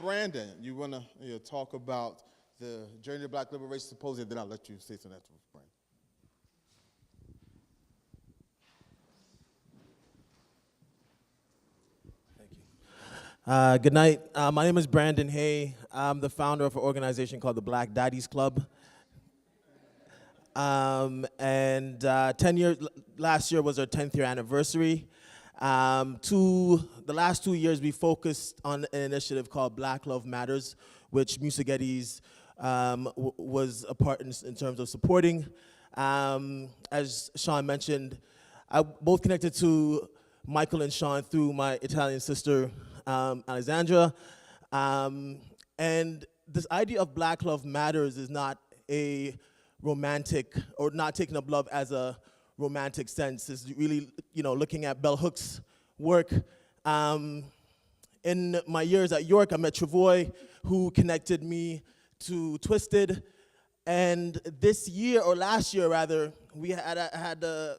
Brandon, you want to talk about the Journey to Black Liberation Symposium, then I'll let you say something after Brandon. Thank you. Good night. My name is Brandon Hay. I'm the founder of an organization called the Black Daddies Club. And 10 years, last year was our 10th year anniversary. The last 2 years we focused on an initiative called Black Love Matters, which Musagetes was a part in terms of supporting. As Sean mentioned, I both connected to Michael and Sean through my Italian sister, Alexandra. And this idea of Black Love Matters is not a romantic, or not taking up love as a romantic sense. It's really, looking at Bell Hooks' work. In my years at York, I met Travoy, who connected me to Twisted. And this year, or last year rather, we had to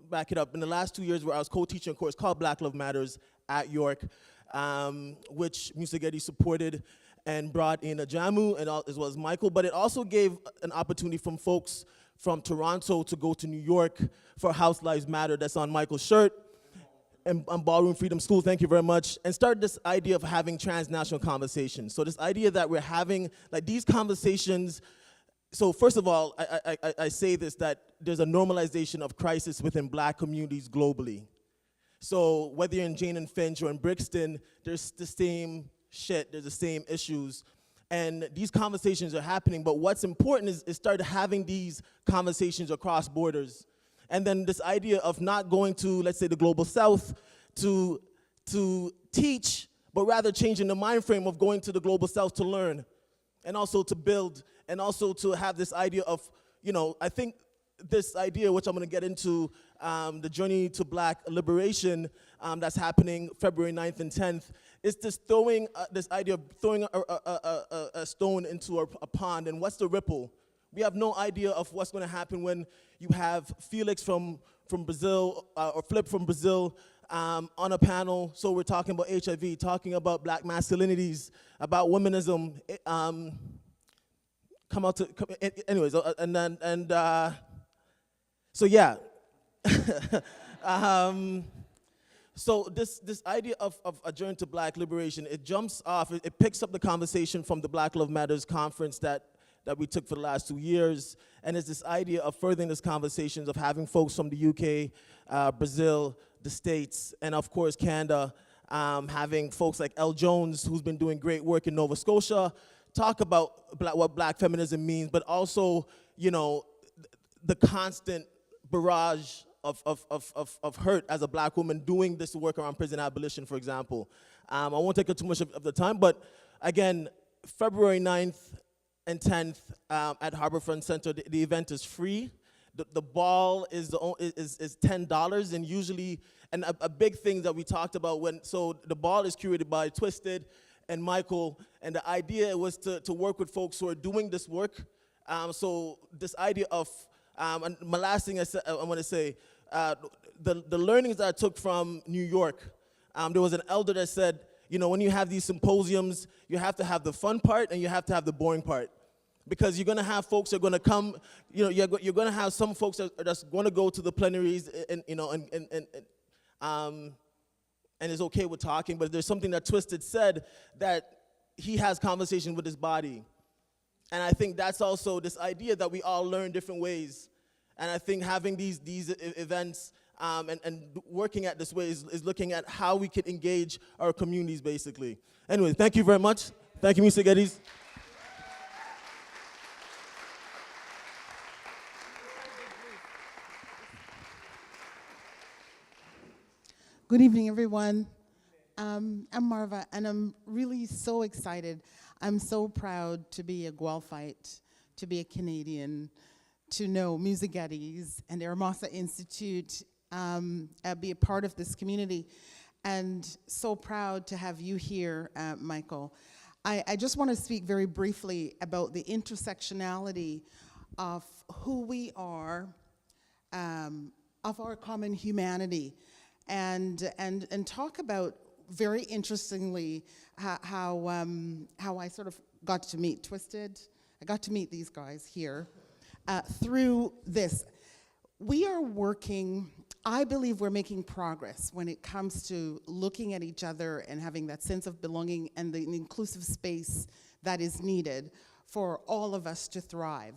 back it up. In the last 2 years where I was co-teaching a course called Black Love Matters at York, which Musagetes supported and brought in Ajamu and as well as Michael, but it also gave an opportunity from folks from Toronto to go to New York for House Lives Matter, that's on Michael's shirt, and Ballroom Freedom School, thank you very much, and started this idea of having transnational conversations. So this idea that we're having, like these conversations, so first of all, I say this, that there's a normalization of crisis within Black communities globally. So whether you're in Jane and Finch or in Brixton, there's the same shit, there's the same issues. And these conversations are happening, but what's important is start having these conversations across borders. And then this idea of not going to, let's say, the global south to teach, but rather changing the mind frame of going to the global south to learn, and also to build, and also to have this idea of, I think this idea, which I'm gonna get into, the Journey to Black Liberation that's happening February 9th and 10th, is this idea of throwing a stone into a pond, and what's the ripple? We have no idea of what's gonna happen when you have Felix from Brazil, or Flip from Brazil, on a panel. So we're talking about HIV, talking about Black masculinities, about womanism, anyways, so yeah. So this idea of a journey to Black liberation, it jumps off, it picks up the conversation from the Black Love Matters conference that we took for the last 2 years, and it's this idea of furthering these conversations, of having folks from the UK, Brazil, the States, and of course Canada, having folks like Elle Jones, who's been doing great work in Nova Scotia, talk about what Black feminism means, but also, the constant barrage of hurt as a Black woman doing this work around prison abolition, for example. I won't take up too much of the time, but again, February 9th and 10th at Harbourfront Centre, the event is free. The ball is $10, and usually And a big thing that we talked about so the ball is curated by Twisted and Michael, and the idea was to work with folks who are doing this work. So this idea of, and my last thing I want to say, the learnings that I took from New York, there was an elder that said, when you have these symposiums, you have to have the fun part and you have to have the boring part. Because you're going to have folks that are going to come, you're going to have some folks that's going to go to the plenaries and is okay with talking, but there's something that Twisted said, that he has conversation with his body. And I think that's also this idea that we all learn different ways. And I think having these events and working at this way is looking at how we can engage our communities, basically. Anyway, thank you very much. Thank you, Musagetes. Good evening, everyone. I'm Marva, and I'm really so excited. I'm so proud to be a Guelphite, to be a Canadian, to know Musagetes and the Hermosa Institute, be a part of this community, and so proud to have you here, Michael. I just want to speak very briefly about the intersectionality of who we are, of our common humanity, and talk about, very interestingly, how I sort of got to meet Twisted. I got to meet these guys here through this. We are working, I believe we're making progress when it comes to looking at each other and having that sense of belonging and the inclusive space that is needed for all of us to thrive.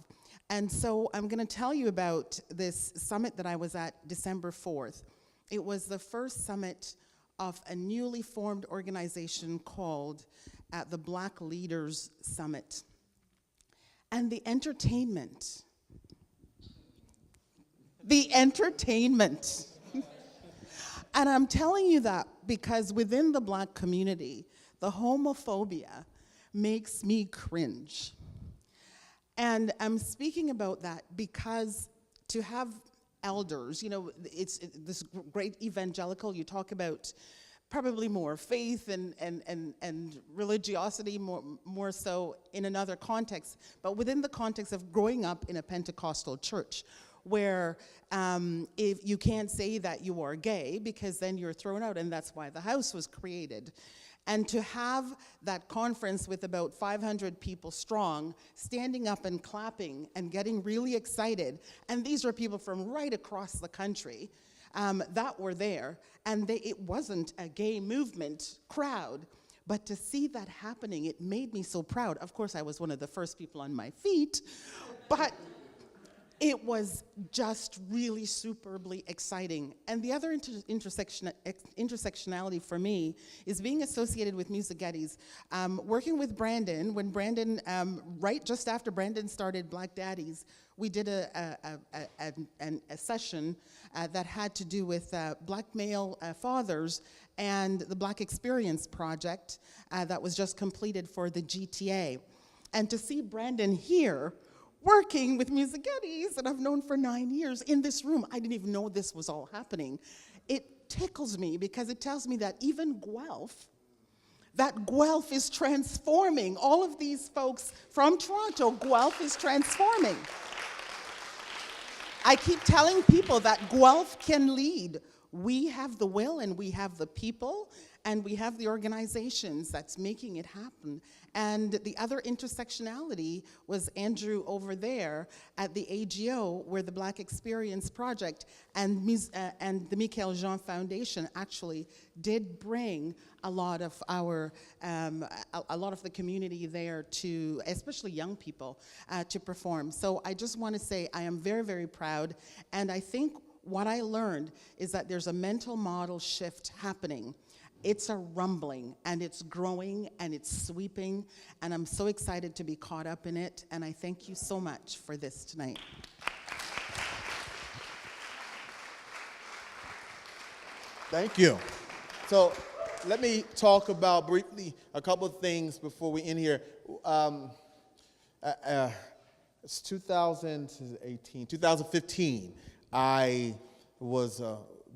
And so I'm going to tell you about this summit that I was at December 4th. It was the first summit of a newly formed organization called the Black Leaders Summit. And the entertainment. And I'm telling you that because within the Black community, the homophobia makes me cringe. And I'm speaking about that because to have elders, it's this great evangelical, you talk about probably more faith and religiosity, more so in another context, but within the context of growing up in a Pentecostal church, where if you can't say that you are gay because then you're thrown out, and that's why the house was created. And to have that conference with about 500 people strong, standing up and clapping and getting really excited, and these are people from right across the country that were there, and it wasn't a gay movement crowd, but to see that happening, it made me so proud. Of course, I was one of the first people on my feet, but it was just really superbly exciting. And the other intersectionality for me is being associated with Musagetes. Working with Brandon, when Brandon, right just after Brandon started Black Daddies, we did a session that had to do with Black male fathers and the Black Experience Project that was just completed for the GTA. And to see Brandon here, working with Musagetes that I've known for 9 years in this room. I didn't even know this was all happening. It tickles me because it tells me that even Guelph is transforming. All of these folks from Toronto, Guelph is transforming. I keep telling people that Guelph can lead. We have the will and we have the people and we have the organizations that's making it happen. And the other intersectionality was Andrew over there at the AGO, where the Black Experience Project and the Michael Jean Foundation actually did bring a lot of our, a lot of the community there to, especially young people, to perform. So I just want to say I am very, very proud, and I think what I learned is that there's a mental model shift happening. It's a rumbling, and it's growing, and it's sweeping, and I'm so excited to be caught up in it, and I thank you so much for this tonight. Thank you. So let me talk about briefly a couple of things before we end here. It's 2015. I was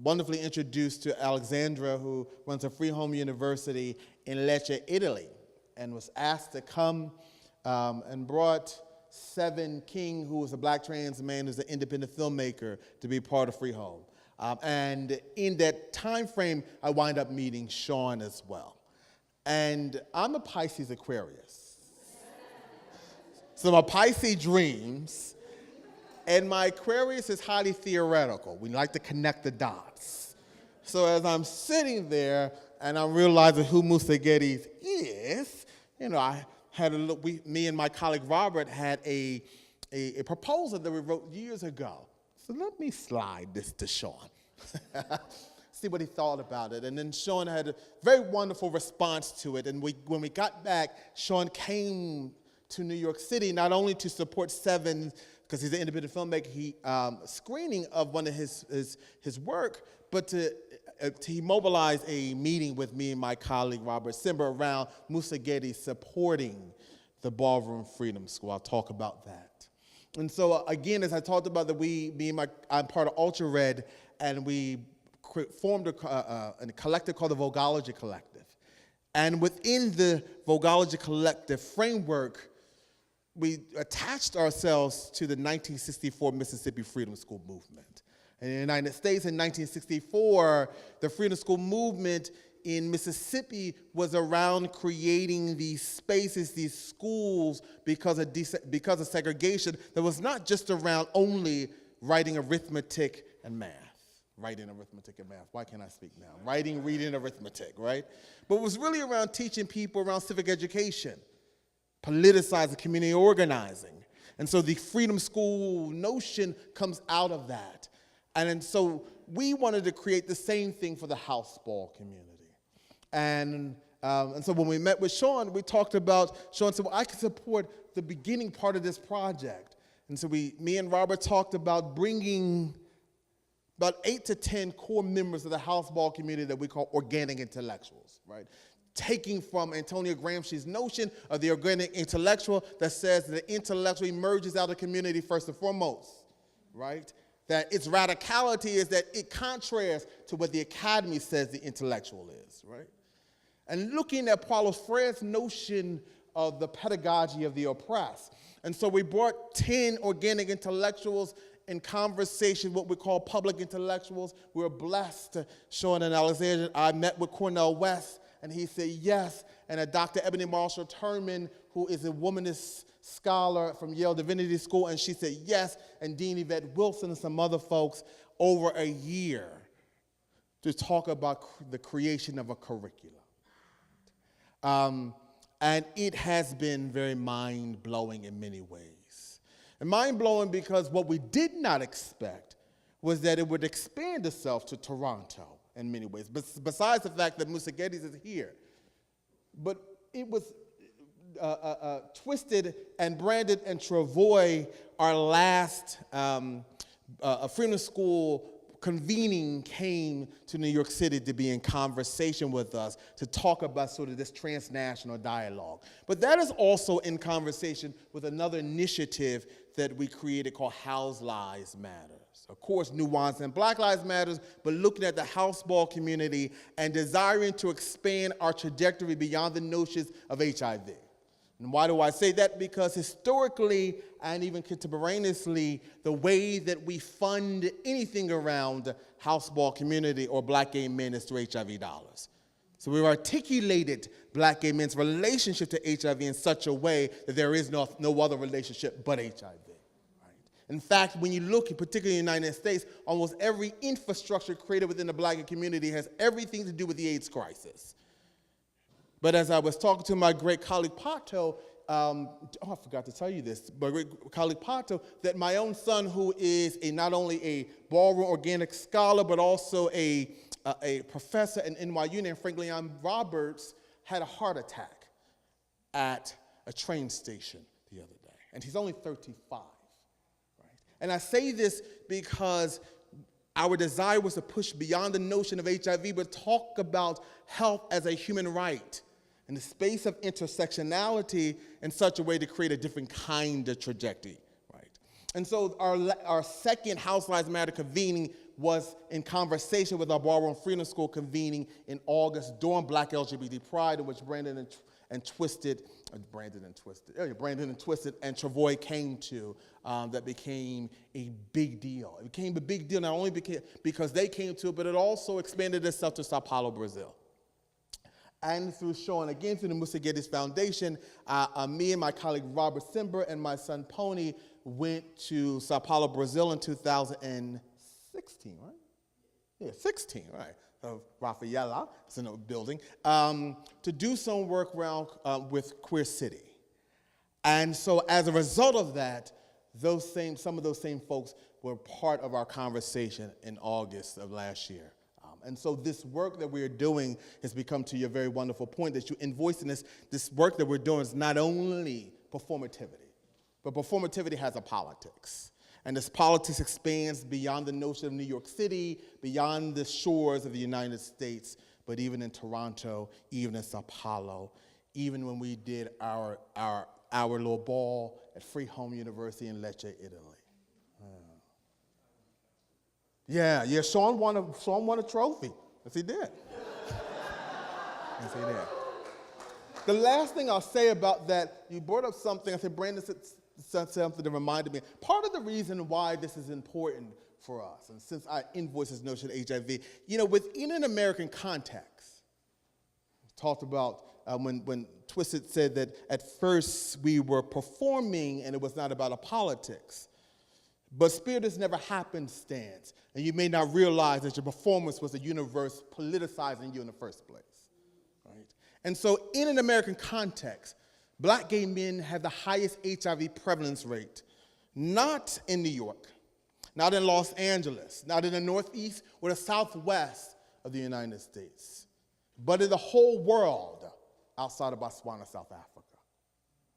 wonderfully introduced to Alexandra, who runs a free home university in Lecce, Italy, and was asked to come and brought Seven King, who was a black trans man who's an independent filmmaker, to be part of Free Home. And in that time frame, I wind up meeting Sean as well. And I'm a Pisces Aquarius. So my Pisces dreams, and my Aquarius is highly theoretical. We like to connect the dots. So as I'm sitting there and I'm realizing who Musagetes is, I had a look, me and my colleague Robert had a proposal that we wrote years ago. So let me slide this to Sean. See what he thought about it. And then Sean had a very wonderful response to it. And when we got back, Sean came to New York City, not only to support Seven, because he's an independent filmmaker, screening of one of his work, but to mobilize a meeting with me and my colleague Robert Simber around Musagetes supporting the Ballroom Freedom School. I'll talk about that. And so again, as I talked about, I'm part of Ultra Red, and we formed a collective called the Vogology Collective. And within the Vogology Collective framework, we attached ourselves to the 1964 Mississippi Freedom School movement. In the United States in 1964, the Freedom School movement in Mississippi was around creating these spaces, these schools, because of segregation that was not just around only writing arithmetic and math. Writing, arithmetic, and math. Why can't I speak now? Writing, reading, arithmetic, right? But it was really around teaching people around civic education, politicizing, community organizing. And so the Freedom School notion comes out of that. And so we wanted to create the same thing for the house ball community. And so when we met with Sean, we talked about, Sean said, well, I can support the beginning part of this project. And so me and Robert talked about bringing about 8 to 10 core members of the house ball community that we call organic intellectuals, right? Taking from Antonio Gramsci's notion of the organic intellectual that says that the intellectual emerges out of community first and foremost, right? That its radicality is that it contrasts to what the academy says the intellectual is, right? And looking at Paulo Freire's notion of the pedagogy of the oppressed. And so we brought 10 organic intellectuals in conversation, what we call public intellectuals. We were blessed, Sean and Alexander. I met with Cornel West, and he said yes. And Dr. Ebony Marshall Turman, who is a womanist scholar from Yale Divinity School, and she said yes. And Dean Yvette Wilson and some other folks over a year to talk about the creation of a curriculum. And it has been very mind-blowing in many ways. And mind-blowing because what we did not expect was that it would expand itself to Toronto in many ways, besides the fact that Musagetes is here. But it was Twisted and Brandon and Travoy, our last Freedom School convening, came to New York City to be in conversation with us to talk about sort of this transnational dialogue. But that is also in conversation with another initiative that we created called House Lives Matters. Of course, nuance and Black Lives Matters, but looking at the house ball community and desiring to expand our trajectory beyond the notions of HIV. And why do I say that? Because historically and even contemporaneously, the way that we fund anything around house ball community or black gay men is through HIV dollars. So we've articulated black gay men's relationship to HIV in such a way that there is no other relationship but HIV. Right? In fact, when you look, particularly in the United States, almost every infrastructure created within the black community has everything to do with the AIDS crisis. But as I was talking to my great colleague Pato, I forgot to tell you this, my great colleague Pato, that my own son, who is not only a ballroom organic scholar, but also a professor in NYU named Frank Leon Roberts, had a heart attack at a train station the other day. And he's only 35, right? And I say this because our desire was to push beyond the notion of HIV, but talk about health as a human right in the space of intersectionality in such a way to create a different kind of trajectory, right? And so our second House Lives Matter convening was in conversation with our Ballroom Freedom School convening in August during Black LGBT Pride, in which Brandon and Twisted and Travoy came to, that became a big deal. It became a big deal not only because they came to it, but it also expanded itself to Sao Paulo, Brazil. And through showing, again, through the Musagetes Foundation, me and my colleague Roberson and my son Pony went to Sao Paulo, Brazil in 2016, right? Yeah, 16, right. Of Rafaela, it's in a building, to do some work around with Queer City. And so as a result of that, some of those same folks were part of our conversation in August of last year. And so this work that we're doing has become, to your very wonderful point, that you invoiced in this work that we're doing is not only performativity, but performativity has a politics. And this politics expands beyond the notion of New York City, beyond the shores of the United States, but even in Toronto, even in Sao Paulo, even when we did our little ball at Free Home University in Lecce, Italy. Yeah, Sean won a trophy. Yes, he did. Yes, he did. The last thing I'll say about that, you brought up something, I said, Brandon said something that reminded me. Part of the reason why this is important for us, and since I invoiced this notion of HIV, within an American context, talked about when Twisted said that at first we were performing and it was not about a politics. But spirit is never happenstance, and you may not realize that your performance was the universe politicizing you in the first place, right? And so in an American context, Black gay men have the highest HIV prevalence rate, not in New York, not in Los Angeles, not in the Northeast or the Southwest of the United States, but in the whole world outside of Botswana, South Africa.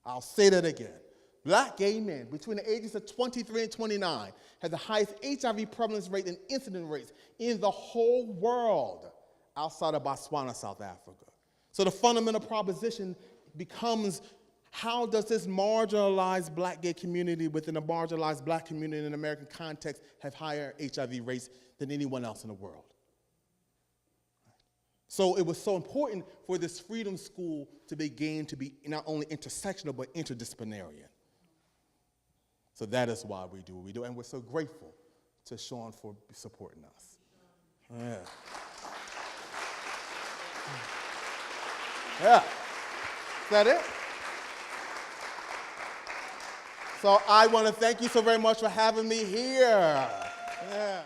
I'll say that again. Black gay men between the ages of 23 and 29 have the highest HIV prevalence rate and incidence rates in the whole world outside of Botswana, South Africa. So the fundamental proposition becomes, how does this marginalized Black gay community within a marginalized Black community in an American context have higher HIV rates than anyone else in the world? So it was so important for this Freedom School to begin to be not only intersectional, but interdisciplinary. So that is why we do what we do, and we're so grateful to Sean for supporting us. Yeah. Yeah. Is that it? So I want to thank you so very much for having me here. Yeah.